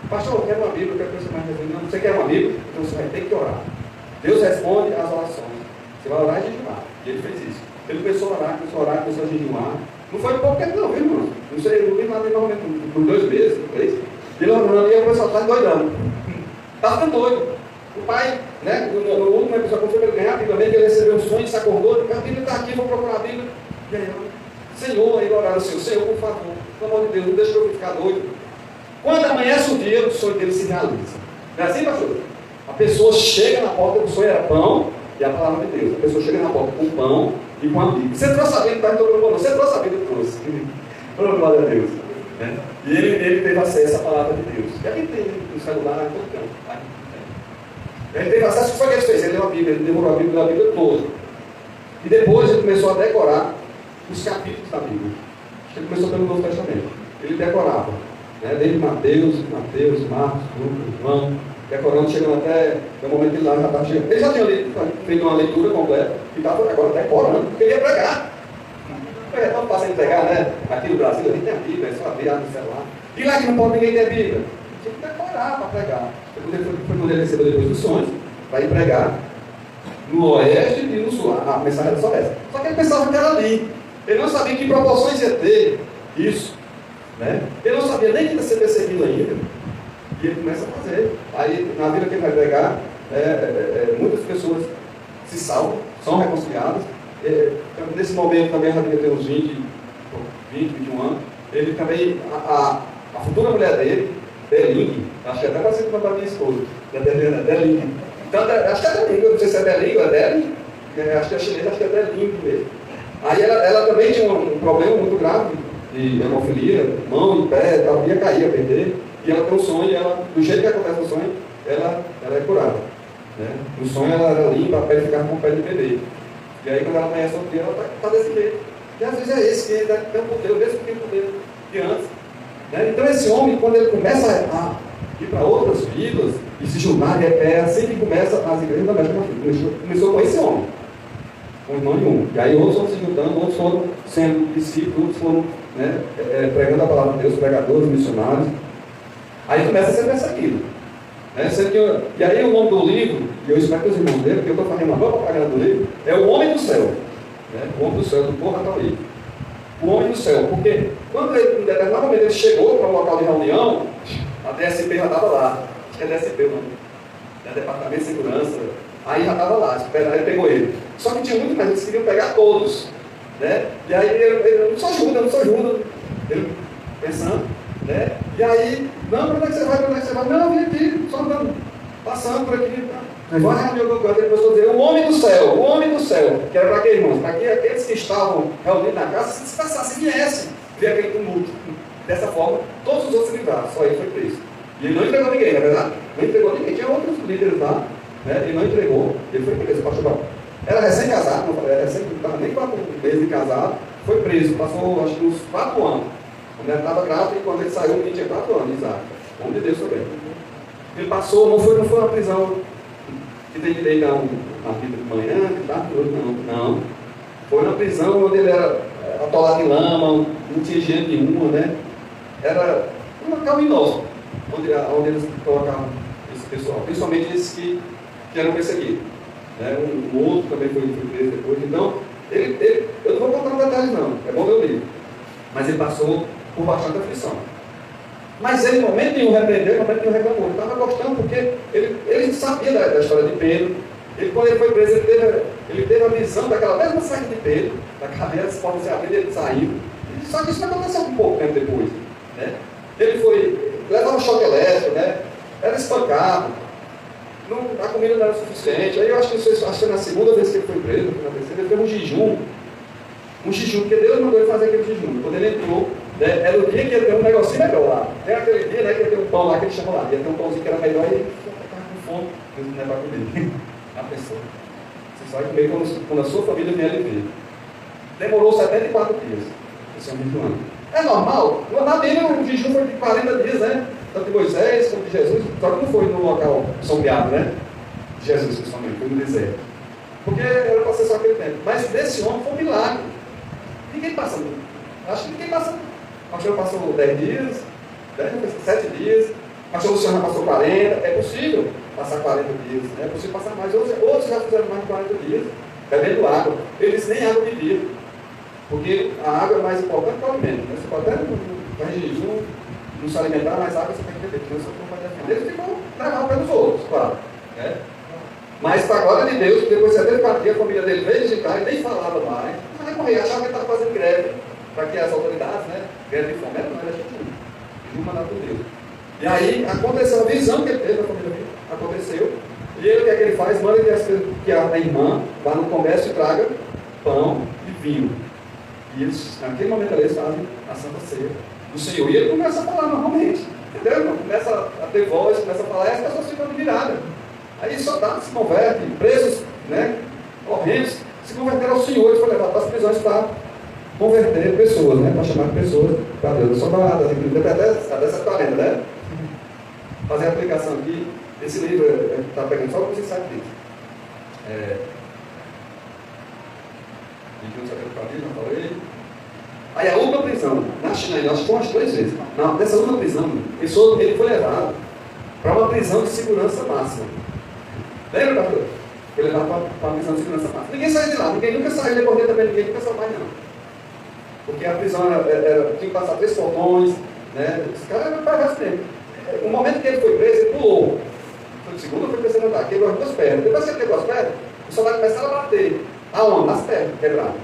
Speaker 1: Pastor, eu quero uma Bíblia, eu quero que você mais resumindo. Não, você quer uma Bíblia? Então você vai ter que orar. Deus responde às orações. Você vai orar e jejuar. E ele fez isso. Ele começou a orar, começou a jejuar. Não foi pouco tempo não, viu, irmão? Não sei, eu não vi nada normalmente, por 2 meses, 3. Ele orando e o pessoal está doidando. Está ficando doido. O pai, né, no último episódio, quando foi para ele ganhar a Bíblia, ele recebeu um sonho, se acordou, a Bíblia está aqui, vou procurar a Bíblia. E aí, Senhor, aí oraram assim, Senhor, por favor, pelo amor de Deus, não deixe eu ficar doido. Quando amanhece o dia, o sonho dele se realiza. Não é assim, pastor? A pessoa chega na porta, o sonho era pão e a palavra de Deus. A pessoa chega na porta com pão e com a Bíblia. Você trouxe a Bíblia, está em todo mundo, você trouxe a Bíblia, trouxe. Glória a Deus. Né? E ele teve acesso à palavra de Deus. E a gente tem no celular, em todo canto. Ele teve acesso, o que foi que ele fez? Ele leu a Bíblia, ele devorou a Bíblia toda. E depois ele começou a decorar os capítulos da Bíblia. Ele começou pelo Novo Testamento. Ele decorava. Né? Desde Mateus, Marcos, Lucas, João, decorando, chegando até o momento que ele lá já estava chegando. Ele já tinha feito uma leitura completa e estava agora decorando, porque ele ia pregar. É tão fácil de pregar, né? Aqui no Brasil a gente tem a Bíblia, é só abrir no celular. E lá que não pode ninguém ter Bíblia. Tinha que decorar para pregar. Foi quando ele recebeu depois dos sonhos, para ir pregar no oeste e no sul. A mensagem era só essa. Só que ele pensava que era ali. Ele não sabia que proporções ia ter isso. Né? Ele não sabia nem que ia ser perseguido ainda. E ele começa a fazer. Aí, na vida que ele vai pregar, muitas pessoas se salvam, são reconciliados. Nesse momento também já devia ter uns 20, 21 anos. Ele também, a futura mulher dele, Deling, acho que até parecido com a minha esposa, Deling. Então, acho que é Deling, não sei se é Deling ou é Deling, acho que é chinês, acho que é Deling mesmo. Aí ela também tinha um problema muito grave de hemofilia, mão e pé, ela ia cair, ia perder, e ela tem um sonho, e ela, do jeito que acontece no sonho, ela é curada. Né? No sonho ela era limpa, a pele ficava com pele de bebê. E aí quando ela conhece outro dia, ela está desse jeito. E às vezes é esse que tem um poder, o mesmo que tem poder de antes. Né? Então esse homem, quando ele começa a ir para outras vidas e se juntar, é assim que começa as igrejas da América. Começou com esse homem, com o irmão de um. E aí outros foram se juntando, outros foram sendo discípulos, outros foram, né, pregando a palavra de Deus, pregadores, missionários. Aí começa a ser perseguido. Né? E aí o nome do livro, e eu espero que os irmãos dele, porque eu estou fazendo uma boa propaganda do livro, é O Homem do Céu. Né? O Homem do Céu, do Porra Cauí. O Homem do Céu. Porque quando ele, em determinado momento, ele chegou para um local de reunião, a DSP já estava lá. Acho que é DSP o nome. Departamento de Segurança. Aí já estava lá. Aí pegou ele. Só que tinha muito mais, eles queriam pegar todos. Né? E aí ele não só ajuda. Ele pensando. Né? E aí, não, para onde é que você vai? Não, vem aqui, só andando, passando por aqui. Vai reunir o canto, ele começou a dizer, o homem do céu, que era para quê, irmãos? Para que aqueles que estavam reunidos na casa se dispersassem, viessem, ver aquele tumulto. Dessa forma, todos os outros se livraram, só ele foi preso. E ele não entregou ninguém, na verdade? Não entregou ninguém, tinha outros líderes lá, né? Ele não entregou, ele foi preso, pastor Paulo. Era recém-casado, não estava nem 4 meses de casado, foi preso, passou acho que uns 4 anos. Quando ela estava grávida e quando ele saiu, ele tinha 4 anos, Isaac. Homem de Deus também. Ele passou, não foi uma prisão que tem direito a uma vida de manhã, de tarde, não. Foi uma prisão onde ele era atolado em lama, não tinha higiene nenhuma, né? Era um local inóspito, onde eles colocavam esse pessoal, principalmente esses que eram perseguidos. Né? Um outro também foi preso depois. Então, eu não vou contar detalhes não, é bom ler o livro. Mas ele passou por bastante aflição. Mas ele, em momento nenhum, repreendeu, em momento nenhum reclamou. Ele estava gostando porque ele sabia da história de Pedro. Quando ele foi preso, ele teve a visão daquela mesma saída de Pedro, da cadeia, as portas se abriram, ele saiu. Só que isso não aconteceu um pouco tempo depois. Né? Ele levava um choque elétrico, né? Era espancado, a comida não era suficiente. Aí eu acho que na segunda vez que ele foi preso, na terceira, ele teve um jejum, porque Deus mandou ele fazer aquele jejum. Quando ele entrou, né, era o dia que ia ter um negocinho melhor lá. Tem aquele dia, né, que ia ter um pão lá que ele chama lá. Ia ter um pãozinho que era melhor e ele ficava com fome. Deus não é para comer. A pessoa. Você só vai comer quando a sua família vier lhe ver. Demorou 74 dias. Esse é um ano. É normal? Na Bíblia o jejum foi de 40 dias, né? Tanto de Moisés como de Jesus. Só que não foi no local sombreado, né? De Jesus, principalmente, foi no deserto. Porque era para ser só aquele tempo. Mas desse homem foi um milagre. Ninguém passa. Acho que ninguém passa. O pastor passou 10 dias, 7 dias. O pastor Luciano passou 40. É possível passar 40 dias. É possível passar mais. Outros já fizeram mais de 40 dias bebendo água. Eles nem água bebiam. Porque a água é mais importante que o alimento. Né? Você pode até estar em jejum, não se alimentar, mas água você tem que beber. Porque você não pode defender. Eles ficam levar pelos outros, claro. Né? Mas, para a glória de Deus, depois de 74 dias, a família dele veio visitar e nem falava mais. Mas ele morria, achava que ele estava fazendo greve para que as autoridades, né? Greve de fome, não era legítimo. Ele mandava por Deus. E aí aconteceu a visão que ele teve da família dele. Aconteceu. E ele, o que é que ele faz? Manda que a irmã vá no comércio e traga pão e vinho. E eles, naquele momento ali, eles fazem a Santa Ceia do Senhor. E ele começa a falar normalmente. Entendeu? Começa a ter voz, começa a falar, e as pessoas ficam admiradas. Aí soldados se convertem, presos, né, correntes, se converteram ao Senhor e foi levado para as prisões para converter pessoas, né, para chamar pessoas para Deus. Só para dessa 40, né? Fazer a aplicação aqui. Esse livro está pegando só para você saber disso. Não falei. Aí a última prisão, na China, acho que foi umas 3 vezes. Nessa última prisão, ele foi levado para uma prisão de segurança máxima. Lembra, pastor? Foi levado para uma prisão de segurança máxima. Ninguém saiu de lá, ninguém nunca saiu, depois dele também ninguém nunca saiu mais não. Porque a prisão tinha que passar 3 portões, né? Esse cara era perverso mesmo. No momento que ele foi preso, ele pulou. Foi de segundo ou foi terceiro andar, quebrou as 2 pernas. Depois que ele quebrou as pernas, o soldado começaram a bater. Aonde? Nas pernas, quebrado.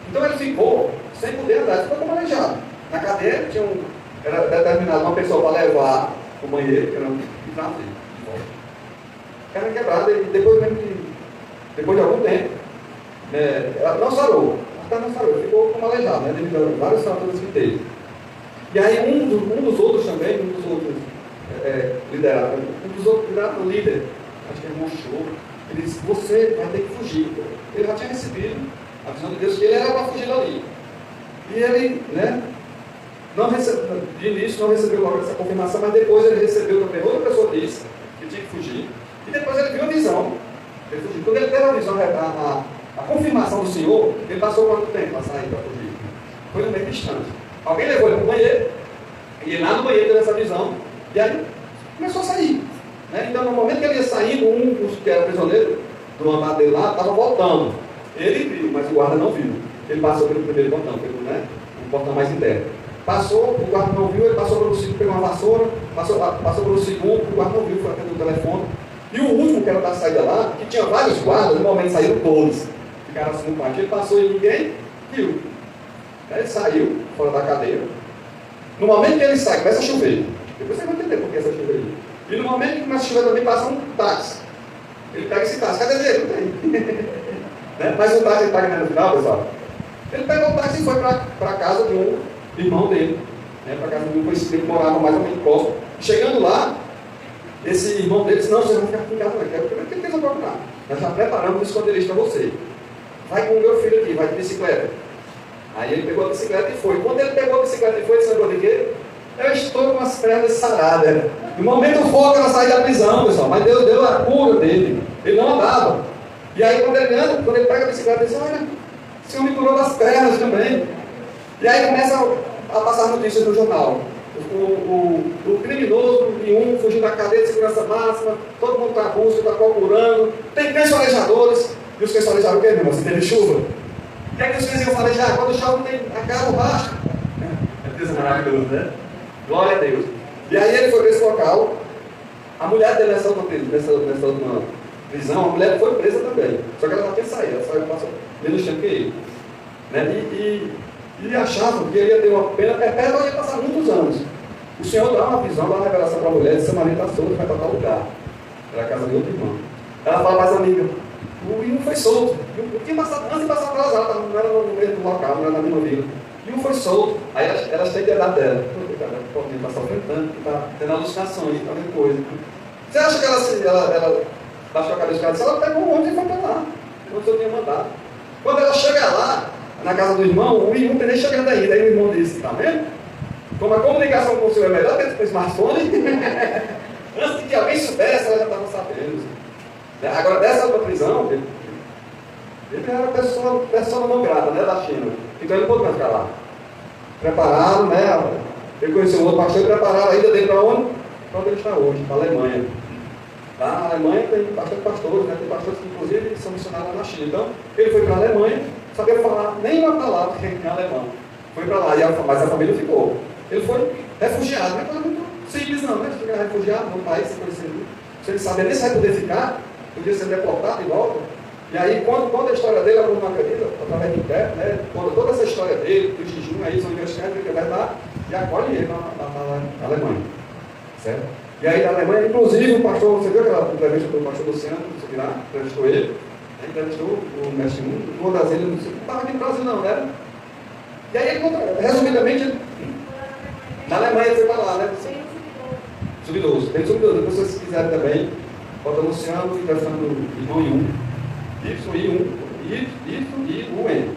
Speaker 1: Então ele ficou sem poder andar, ficou como aleijado. Na cadeira era determinado uma pessoa para levar o banheiro, que era um trazer de volta. Perna quebrada, e depois de algum tempo, ela não sarou. Não sarou, ficou como aleijado, né, devido a vários fatores que teve. E aí um dos outros também, liderados, o líder, acho que é Monchou, ele disse, você vai ter que fugir. Ele já tinha recebido a visão de Deus que ele era para fugir dali. E ele, né, de início não recebeu logo essa confirmação, mas depois ele recebeu também, outra pessoa disse que tinha que fugir. E depois ele viu a visão. Ele fugiu. Quando ele teve a visão, a confirmação do Senhor, ele passou quanto tempo para sair, para fugir? Foi no meio instante. Alguém levou ele para o banheiro, e ele lá no banheiro teve essa visão, e aí começou a sair. Né? Então, no momento que ele ia saindo, um dos que era prisioneiro do andar dele lá, estava voltando. Ele viu, mas o guarda não viu. Ele passou pelo primeiro portão, um portão mais interno. Passou, o guarda não viu, ele passou pelo segundo, pegou uma vassoura, passou pelo segundo, o guarda não viu, foi atender o telefone. E o último, que era da saída lá, que tinha vários guardas, no momento saíram todos. Ficaram assim no pátio. Ele passou e ninguém viu. Aí ele saiu, fora da cadeira. No momento que ele sai, começa a chover. Depois você vai entender por que essa chuva aí. E no momento que começa a chover também, passa um táxi. Ele pega esse táxi. Cadê ele? Não tem. Né? Mas o táxi ele paga no final, pessoal. Ele pegou o táxi e foi para a casa de um irmão dele. Né? Para a casa de um conhecido que morava mais ou menos próximo. Chegando lá, esse irmão dele disse, não, vocês vão ficar aqui em casa, não. Primeiro que ele fez a procurar. Nós já preparamos um esconderijo para você. Vai com o meu filho aqui, vai de bicicleta. Aí ele pegou a bicicleta e foi. Quando ele pegou a bicicleta e foi, ele lembrou de quê? Eu estou com as pernas saradas. No momento o foco era sair da prisão, pessoal. Mas Deus deu a cura dele. Ele não andava. E aí quando ele pega a bicicleta, ele diz, olha, o Senhor me curou das pernas também. E aí começa a passar notícias no jornal. O criminoso nenhum fugiu da cadeia de segurança máxima, todo mundo está à busca, está procurando, tem cães farejadores. E os cães farejaram o quê, meu irmão? Se teve chuva? O que é que os cães iam farejar? Quando chove tem acaba o rastro. Deus é maravilhoso, né? Glória a Deus. E aí ele foi para esse local. A mulher dele nessa última prisão, a mulher foi presa também. Só que ela já tinha saído, ela saiu passou menos tempo que ele. Né? E achavam que ele ia ter uma pena perpétua, ia passar muitos anos. O Senhor dá uma visão, dá uma revelação para a mulher, disse, marido está solto, vai para tal lugar. Era a casa de outro irmão. Ela fala para as amigas, o Ian foi solto. Antes de passar atrás, ela não era no mesmo local, não era na mesma vila. E um foi solto. Aí elas têm que dar dela. Pode estar sofrendo tanto, está tendo alucinações, está vendo coisa. Você acha que ela baixou a cabeça dela? Ela pegou um ônibus e foi para lá. Não sei o que tinha mandado. Quando ela chega lá, na casa do irmão, o irmão não tem nem chegando ainda. Aí o irmão disse, está vendo? Como a comunicação com o senhor é melhor que o smartphone, antes de que alguém soubesse, ela já estava sabendo. Agora, dessa outra prisão, ele era pessoa não grata, né, da China. Então ele não pôde mais ficar lá. Prepararam, né? Ele conheceu um outro pastor e prepararam a ida dele para onde? Para onde ele está hoje, para a Alemanha. Lá na Alemanha tem bastante pastores, né? Tem pastores que inclusive são missionários na China. Então, ele foi para a Alemanha, sabia falar nem uma palavra em alemão. Foi para lá, mas a família ficou. Ele foi refugiado, não é coisa muito simples não, né? Ficar refugiado no país, se ele sabia nem se vai poder ficar, podia ser deportado e volta. E aí, quando a história dele, a não acredita, através do interno, né? Quando toda essa história dele, do jejum, aí são investigados, ele vai lá e acolhe ele na Alemanha. Certo? E aí, na Alemanha, inclusive, o pastor, você viu aquela entrevista do pastor Luciano, você viu lá, entrevistou ele, entrevistou o mestre Mundo, uma das ilhas, não estava aqui no Brasil não, né? E aí, resumidamente, na Alemanha ele foi para lá, né? Subidoso. Tem subidoso. Depois, se vocês quiserem também, bota Luciano entrevistando o irmão Yun. Y-U-N.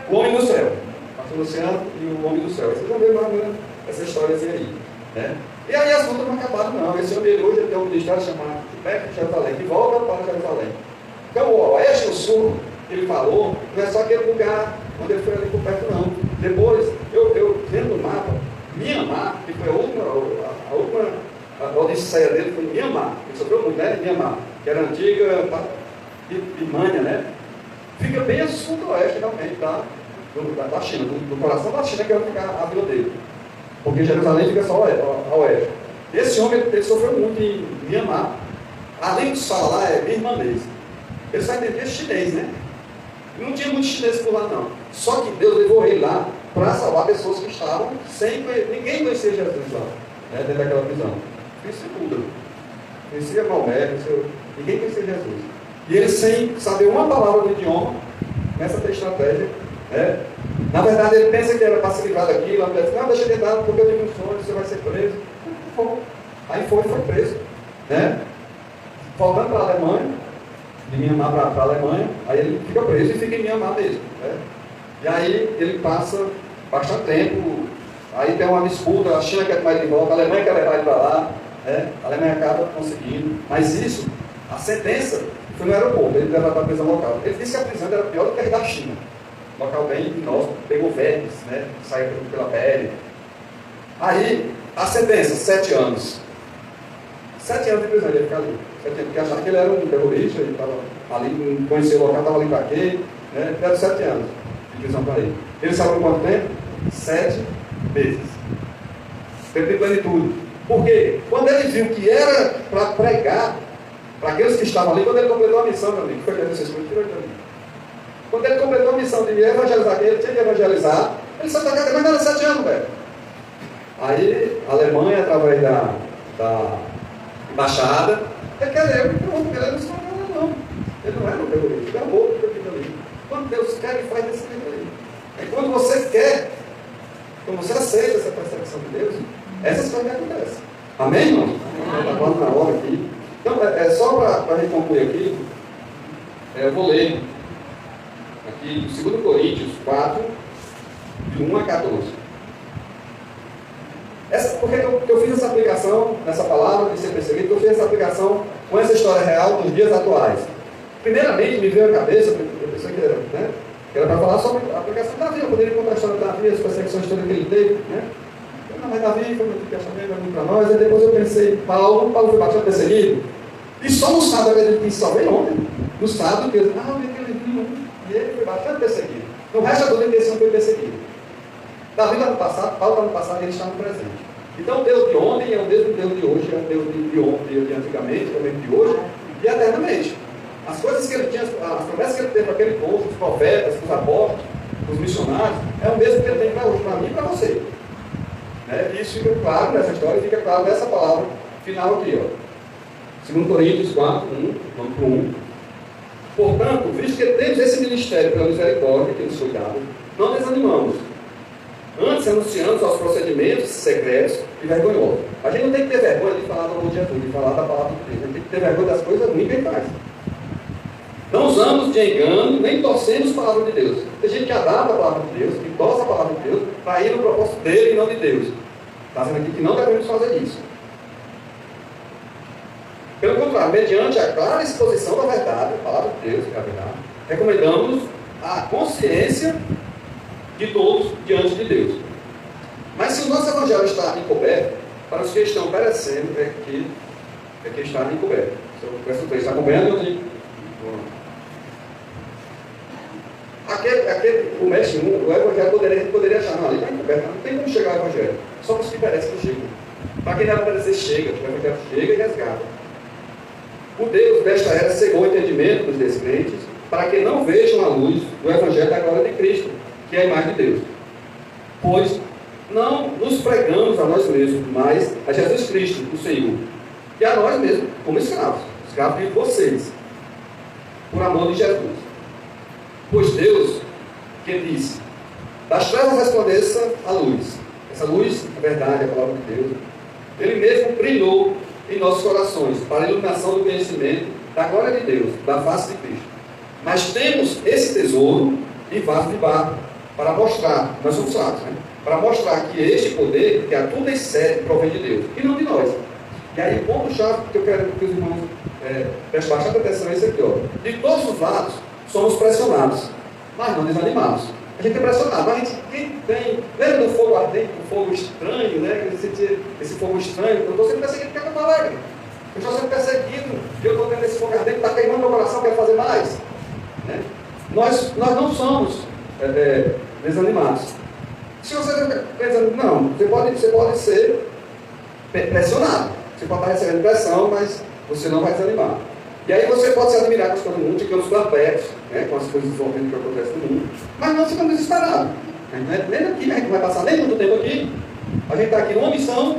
Speaker 1: O Homem do Céu. Pastor Luciano e o Homem do Céu. Vocês vão ver mais ou menos essa história aí. Né? E aí as lutas não acabaram, não. Esse homem hoje tem um ministério chamado PEC de Jerusalém, que volta para Jerusalém. Então, o oeste e o sul, que ele falou, não é só aquele lugar onde ele foi ali por perto, não. Depois, eu vendo o mapa, Mianmar, que foi a última odisseia dele, foi Mianmar. Ele sofreu muito, né? Mianmar, que era a antiga Birmania, né? Fica bem a sudoeste, realmente, da China, do coração da China, que é onde fica a vila dele. Porque Jerusalém fica só a oeste. Esse homem, ele sofreu muito em Mianmar. Além de falar lá, é birmanês. Ele só entendia chinês, né? Não tinha muitos chineses por lá, não. Só que Deus levou ele lá para salvar pessoas que estavam sem conhecer. Ninguém conhecia Jesus lá, né, dentro daquela prisão. Conhecia tudo. Conhecia Maomé, ninguém conhecia Jesus. E ele, sem saber uma palavra do idioma, começa a ter estratégia. Né? Na verdade, ele pensa que era para se livrar daquilo. Ele diz, não, deixa ele entrar, porque eu tive um sonho, você vai ser preso. Aí foi preso. Né? Voltando para a Alemanha, de Mianmar para a Alemanha, aí ele fica preso e fica em Mianmar mesmo. Né? E aí ele passa bastante tempo, aí tem uma disputa, a China quer tomar ele de volta, a Alemanha quer levar ele para lá, né? A Alemanha acaba conseguindo, mas isso, a sentença foi no aeroporto, ele leva para a prisão local. Ele disse que a prisão era pior do que a da China, local bem inóspito, pegou vermes, né? Saiu pela pele. Aí, a sentença, 7 anos. 7 anos de prisão, ele ia ficar ali. 7 anos, porque achava que ele era um terrorista, ele estava ali, não conhecia o local, estava ali para quê, né? Deram 7 anos de prisão para ele. Ele saiu por quanto tempo? 7 meses. Tempo de plenitude. Porque quando ele viu que era para pregar, para aqueles que estavam ali, quando ele completou a missão, meu amigo, que foi que ele tirou de mim. Quando ele completou a missão de evangelizar quem ele tinha que evangelizar, ele saiu da casa, mas não era 7 anos, velho. Aí, a Alemanha, através da embaixada, ele quer ele não é não. Ele não é um terrorista, ele é um outro que ali. Quando Deus quer, ele faz desse jeito ali. É quando você quer, quando você aceita essa percepção de Deus, essas coisas acontecem. Amém, irmão? Está falando na hora aqui. Então, só para a gente concluir aqui, eu vou ler aqui 2 Coríntios 4, de 1 a 14. Porque eu fiz essa aplicação nessa palavra de ser perseguido, eu fiz essa aplicação com essa história real dos dias atuais. Primeiramente, me veio à cabeça, eu pensei que era, né, que era para falar sobre a aplicação de Davi. Eu poderia contar a história de Davi, as perseguições todas que ele teve, né? Não, mas Davi foi muito questionamento, muito para nós. Aí depois eu pensei, Paulo foi bastante perseguido. E só no sábado, ele disse, só veio ontem, no sábado, que eu e ele foi bastante perseguido. No resto da toda a intenção foi perseguido. Davi está no passado, Paulo está no passado e ele está no presente. Então o Deus de ontem é o mesmo Deus de hoje, é o Deus de ontem, de antigamente, é o mesmo de hoje e eternamente. As coisas que ele tinha, as promessas que ele teve para aquele povo, os profetas, os apóstolos, os missionários, é o mesmo que ele tem para hoje, para mim e para você. Né? Isso fica claro nessa história, fica claro nessa palavra final aqui. 2 Coríntios 4, 1, vamos para o 1. Portanto, visto que temos esse ministério pela misericórdia que nos foi dado, não desanimamos. Antes anunciamos aos procedimentos secretos e vergonhosos. A gente não tem que ter vergonha de falar do amor de Jesus, de falar da palavra de Deus. A gente tem que ter vergonha das coisas ruins que ele faz. Não usamos de engano, nem torcemos a palavra de Deus. Tem gente que adapta a palavra de Deus, que torce a palavra de Deus, para ir no propósito dele e não de Deus. Está dizendo aqui que não devemos fazer isso. Pelo contrário, mediante a clara exposição da verdade, a palavra de Deus, que é a verdade, recomendamos a consciência de todos diante de Deus. Mas se o nosso evangelho está encoberto, para os que estão perecendo, é que está encoberto. Verso 3, está acompanhando? O mestre, o evangelho poderia achar, não, ali está encoberto, não tem como chegar ao evangelho. Só para os que perecem que chegam. Para quem deve perecer, chega. O evangelho chega e resgata. O Deus desta era cegou o entendimento dos descrentes, para que não vejam a luz do evangelho da glória de Cristo, que é a imagem de Deus. Pois não nos pregamos a nós mesmos, mas a Jesus Cristo, o Senhor, e a nós mesmos, como escravos de vocês, por amor de Jesus. Pois Deus, que disse, das trevas resplandeça a luz. Essa luz, a verdade, a palavra de Deus, Ele mesmo brilhou em nossos corações, para a iluminação do conhecimento da glória de Deus, da face de Cristo. Mas temos esse tesouro em vaso de barro, para mostrar, nós somos fracos, né? Para mostrar que este poder, que a tudo excede, provém de Deus, e não de nós. E aí o ponto-chave que eu quero que os irmãos prestem bastante atenção é esse aqui, ó. De todos os lados, somos pressionados, mas não desanimados. A gente é pressionado, mas a gente, quem tem, lembra do fogo ardente, do fogo estranho, né? Esse fogo estranho, eu estou sendo perseguido porque eu estou alegre. Eu estou sendo perseguido, e eu estou tendo esse fogo ardente, está queimando meu coração, quero fazer mais. Né? Nós não somos desanimados. Se você está pensando, não, você pode ser pressionado. Você pode estar recebendo pressão, mas você não vai desanimar. E aí você pode se admirar com os coisas do mundo, ficamos perplexos, né, com as coisas horrendas que acontecem no mundo, mas não ficamos desesperados. Nem daqui, né, a gente vai passar nem muito tempo aqui. A gente está aqui numa missão.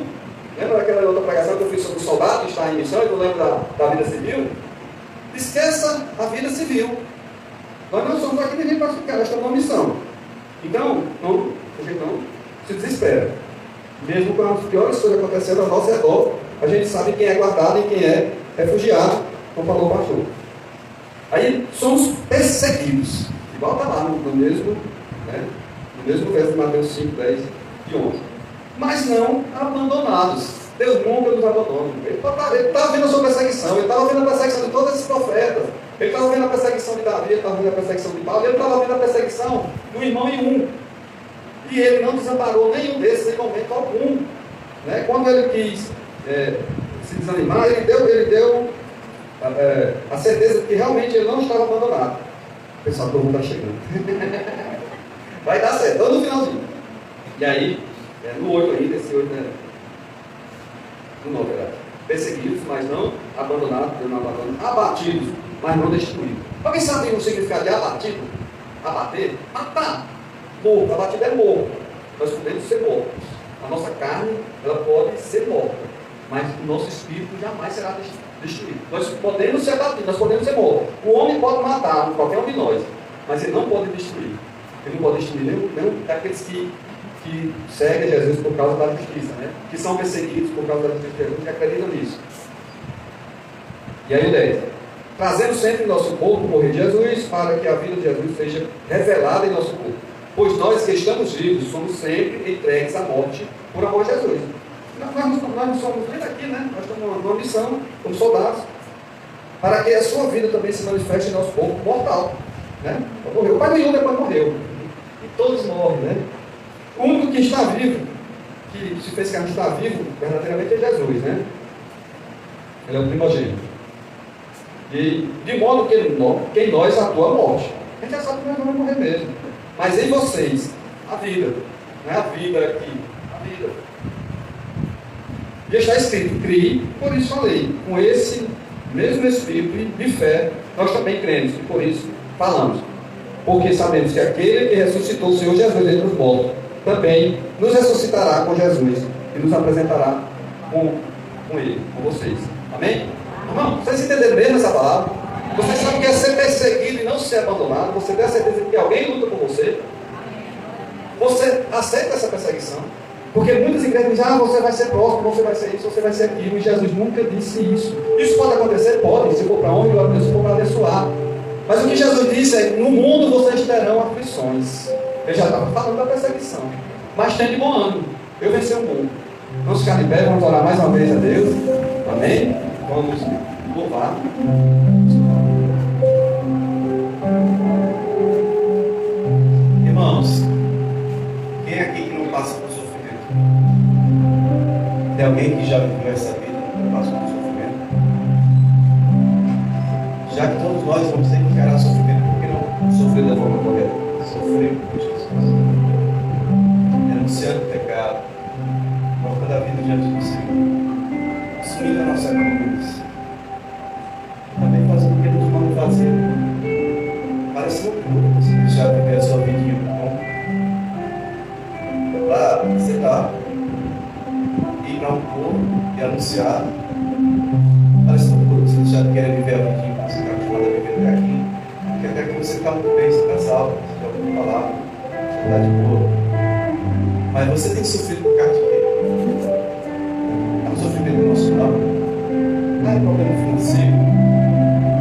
Speaker 1: Lembra daquela outra pregação que eu fiz sobre o soldado que está em missão, e eu lembro da vida civil? Esqueça a vida civil. Nós não somos aqui nem para ficar, nós estamos numa missão. Então, a gente não se desespera. Mesmo com as piores coisas acontecendo ao nosso redor, a gente sabe quem é guardado e quem é refugiado, como falou o pastor. Aí somos perseguidos. Igual está lá no mesmo verso de Mateus 5, 10 e 11. Mas não abandonados. Deus nunca nos abandona. Ele estava vendo a sua perseguição, ele estava vendo a perseguição de todos esses profetas, ele estava vendo a perseguição de Davi, ele estava vendo a perseguição de Paulo, ele estava vendo a perseguição do irmão em um. E ele não desamparou nenhum desses em momento algum. Né? Quando ele quis se desanimar, ele deu a certeza de que realmente ele não estava abandonado. O pessoal todo mundo está chegando. Vai dar certo, todo no finalzinho. E aí, no 8 ainda, esse 8 no 9, verdade. Perseguidos, mas não abandonados, não abandonados. Abatidos, mas não destruídos. Alguém sabe o significado de abatido? Abater? Matar. Morto. Abatido é morto. Nós podemos ser mortos. A nossa carne, ela pode ser morta, mas o nosso espírito jamais será destruído. Nós podemos ser abatidos, nós podemos ser mortos. O homem pode matar qualquer um de nós, mas ele não pode destruir. Ele não pode destruir nenhum daqueles que seguem Jesus por causa da justiça, né? Que são perseguidos por causa da justiça de Jesus, que acreditam nisso. E aí o 10. Trazendo sempre em nosso corpo o morrer de Jesus, para que a vida de Jesus seja revelada em nosso corpo. Pois nós que estamos vivos, somos sempre entregues à morte por amor de Jesus. Nós não somos nem daqui, né? Nós estamos numa missão, como soldados, para que a sua vida também se manifeste em nosso corpo mortal. Né? Morreu. O pai do Ion depois morreu. E todos morrem, né? O único que está vivo, que se fez carne está vivo, verdadeiramente é Jesus, né? Ele é o primogênito. E de modo que em nós atua a morte. A gente já sabe que nós vamos morrer mesmo. Mas em vocês, a vida. Não é a vida aqui, a vida. E está escrito, criei, por isso falei. Com esse mesmo espírito de fé, nós também cremos, e por isso falamos. Porque sabemos que aquele que ressuscitou o Senhor Jesus dentre os mortos, também nos ressuscitará com Jesus e nos apresentará com ele, com vocês. Amém? Irmão, vocês entenderam mesmo essa palavra? Vocês sabem que é ser perseguido e não ser abandonado. Você tem a certeza de que alguém luta por você. Você aceita essa perseguição. Porque muitas igrejas dizem, você vai ser próximo, você vai ser isso, você vai ser aquilo. E Jesus nunca disse isso. Isso pode acontecer? Pode. Se for para honra, glória a Deus, se for para abençoar. Mas o que Jesus disse é, no mundo vocês terão aflições. Ele já estava falando da perseguição. Mas tem de bom ânimo. Eu venci o mundo. Vamos ficar de pé, vamos orar mais uma vez a Deus. Amém? Vamos louvar.
Speaker 2: Irmãos, quem aqui que não passa por sofrimento? Tem alguém que já viveu essa vida e não passa por sofrimento? Já que todos nós vamos ter que encarar sofrimento, por que não sofrer da forma correta? Sofrer por Jesus. Denunciando o pecado, colocando a vida diante do Senhor, assumindo a nossa cruz, também fazendo o que nos manda fazer. Parece loucura você já viver a sua vidinha para, sei lá, ir para um povo e anunciar. Parece loucura você já quer viver a vidinha que você está acostumado a viver até aqui. Porque até que você está muito bem, você está salvo, você já ouviu falar, você está de boa. Mas você tem sofrido por causa de quê? É um sofrimento emocional? Não é problema financeiro?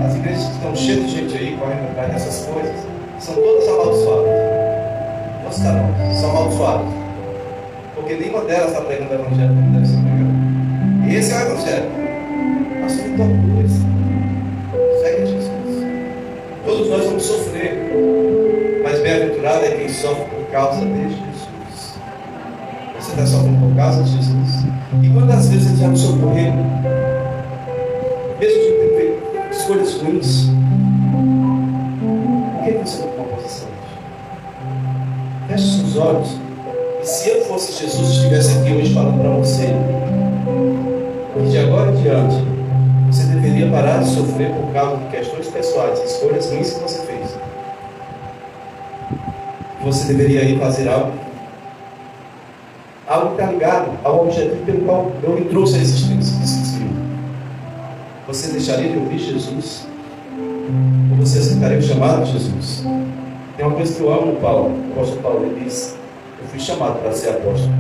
Speaker 2: As igrejas que estão cheias de gente aí correndo atrás dessas coisas são todas amaldiçoadas. Nossa, não, são amaldiçoadas. Porque nenhuma delas está pregando o evangelho como deve ser pregado. E esse é o evangelho. Assume tua cruz. Segue Jesus. Todos nós vamos sofrer. Mas bem-aventurado é quem sofre por causa de Jesus. Você está sofrendo por causa de Jesus. E quantas vezes ele já nos socorreu? Mesmo de ter feito escolhas ruins. Por que você não toma posição hoje? Feche seus olhos. E se eu fosse Jesus, estivesse aqui hoje falando para você, que de agora em diante, você deve deveria parar de sofrer por causa de questões pessoais, escolhas ruins que você fez. Você deveria ir fazer algo que está ligado ao objetivo pelo qual eu lhe trouxe a existência, disse o Senhor. Você deixaria de ouvir Jesus? Ou você aceitaria o chamado de Jesus? Tem uma coisa que eu amo no Paulo, o apóstolo Paulo, ele diz: eu fui chamado para ser apóstolo.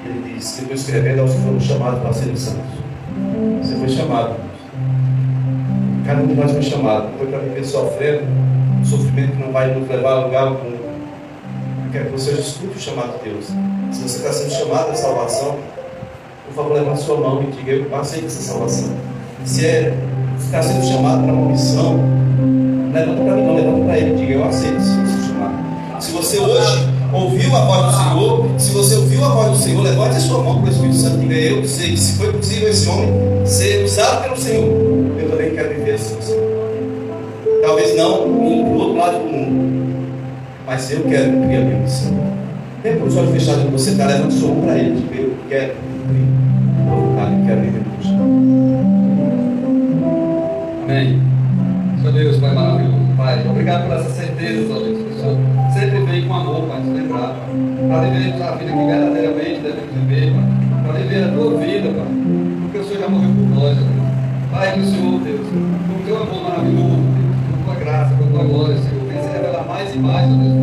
Speaker 2: Ele diz: eu estou escrevendo aos que foram chamados para serem santos. Você foi chamado. Cada um de nós foi chamado. Não foi para viver sofrendo um sofrimento que não vai nos levar a lugar algum. Eu quero que você escute o chamado de Deus. Se você está sendo chamado à salvação, por favor, levante sua mão e diga: eu aceito essa salvação. Se está sendo chamado para uma missão, levanta para mim, não, levanta para ele e diga: eu aceito esse chamado. Se você hoje ouviu a voz do Senhor, se você ouviu a voz do Senhor, levante a sua mão para o Espírito Santo e diga: eu sei que se foi possível esse homem ser usado pelo Senhor, eu também quero viver assim, Senhor. Talvez não indo para o outro lado do mundo, mas eu quero cumprir a minha missão. Nem com os olhos fechados que você está, levante sua mão para ele e diga: eu quero cumprir a vontade, eu quero viver no
Speaker 1: Amém. Senhor Deus, Pai maravilhoso, Pai, obrigado por essa certeza, Senhor Deus, que o Senhor sempre vem com amor para nos lembrar, Pai, para vivermos a vida que verdadeiramente devemos viver, Pai, para viver a tua vida, Pai, porque o Senhor já morreu por nós, Deus. Pai, que o Senhor, Deus, com o teu amor maravilhoso, Deus, com a tua graça, com a tua glória, Senhor, vem se revelar mais e mais, Deus,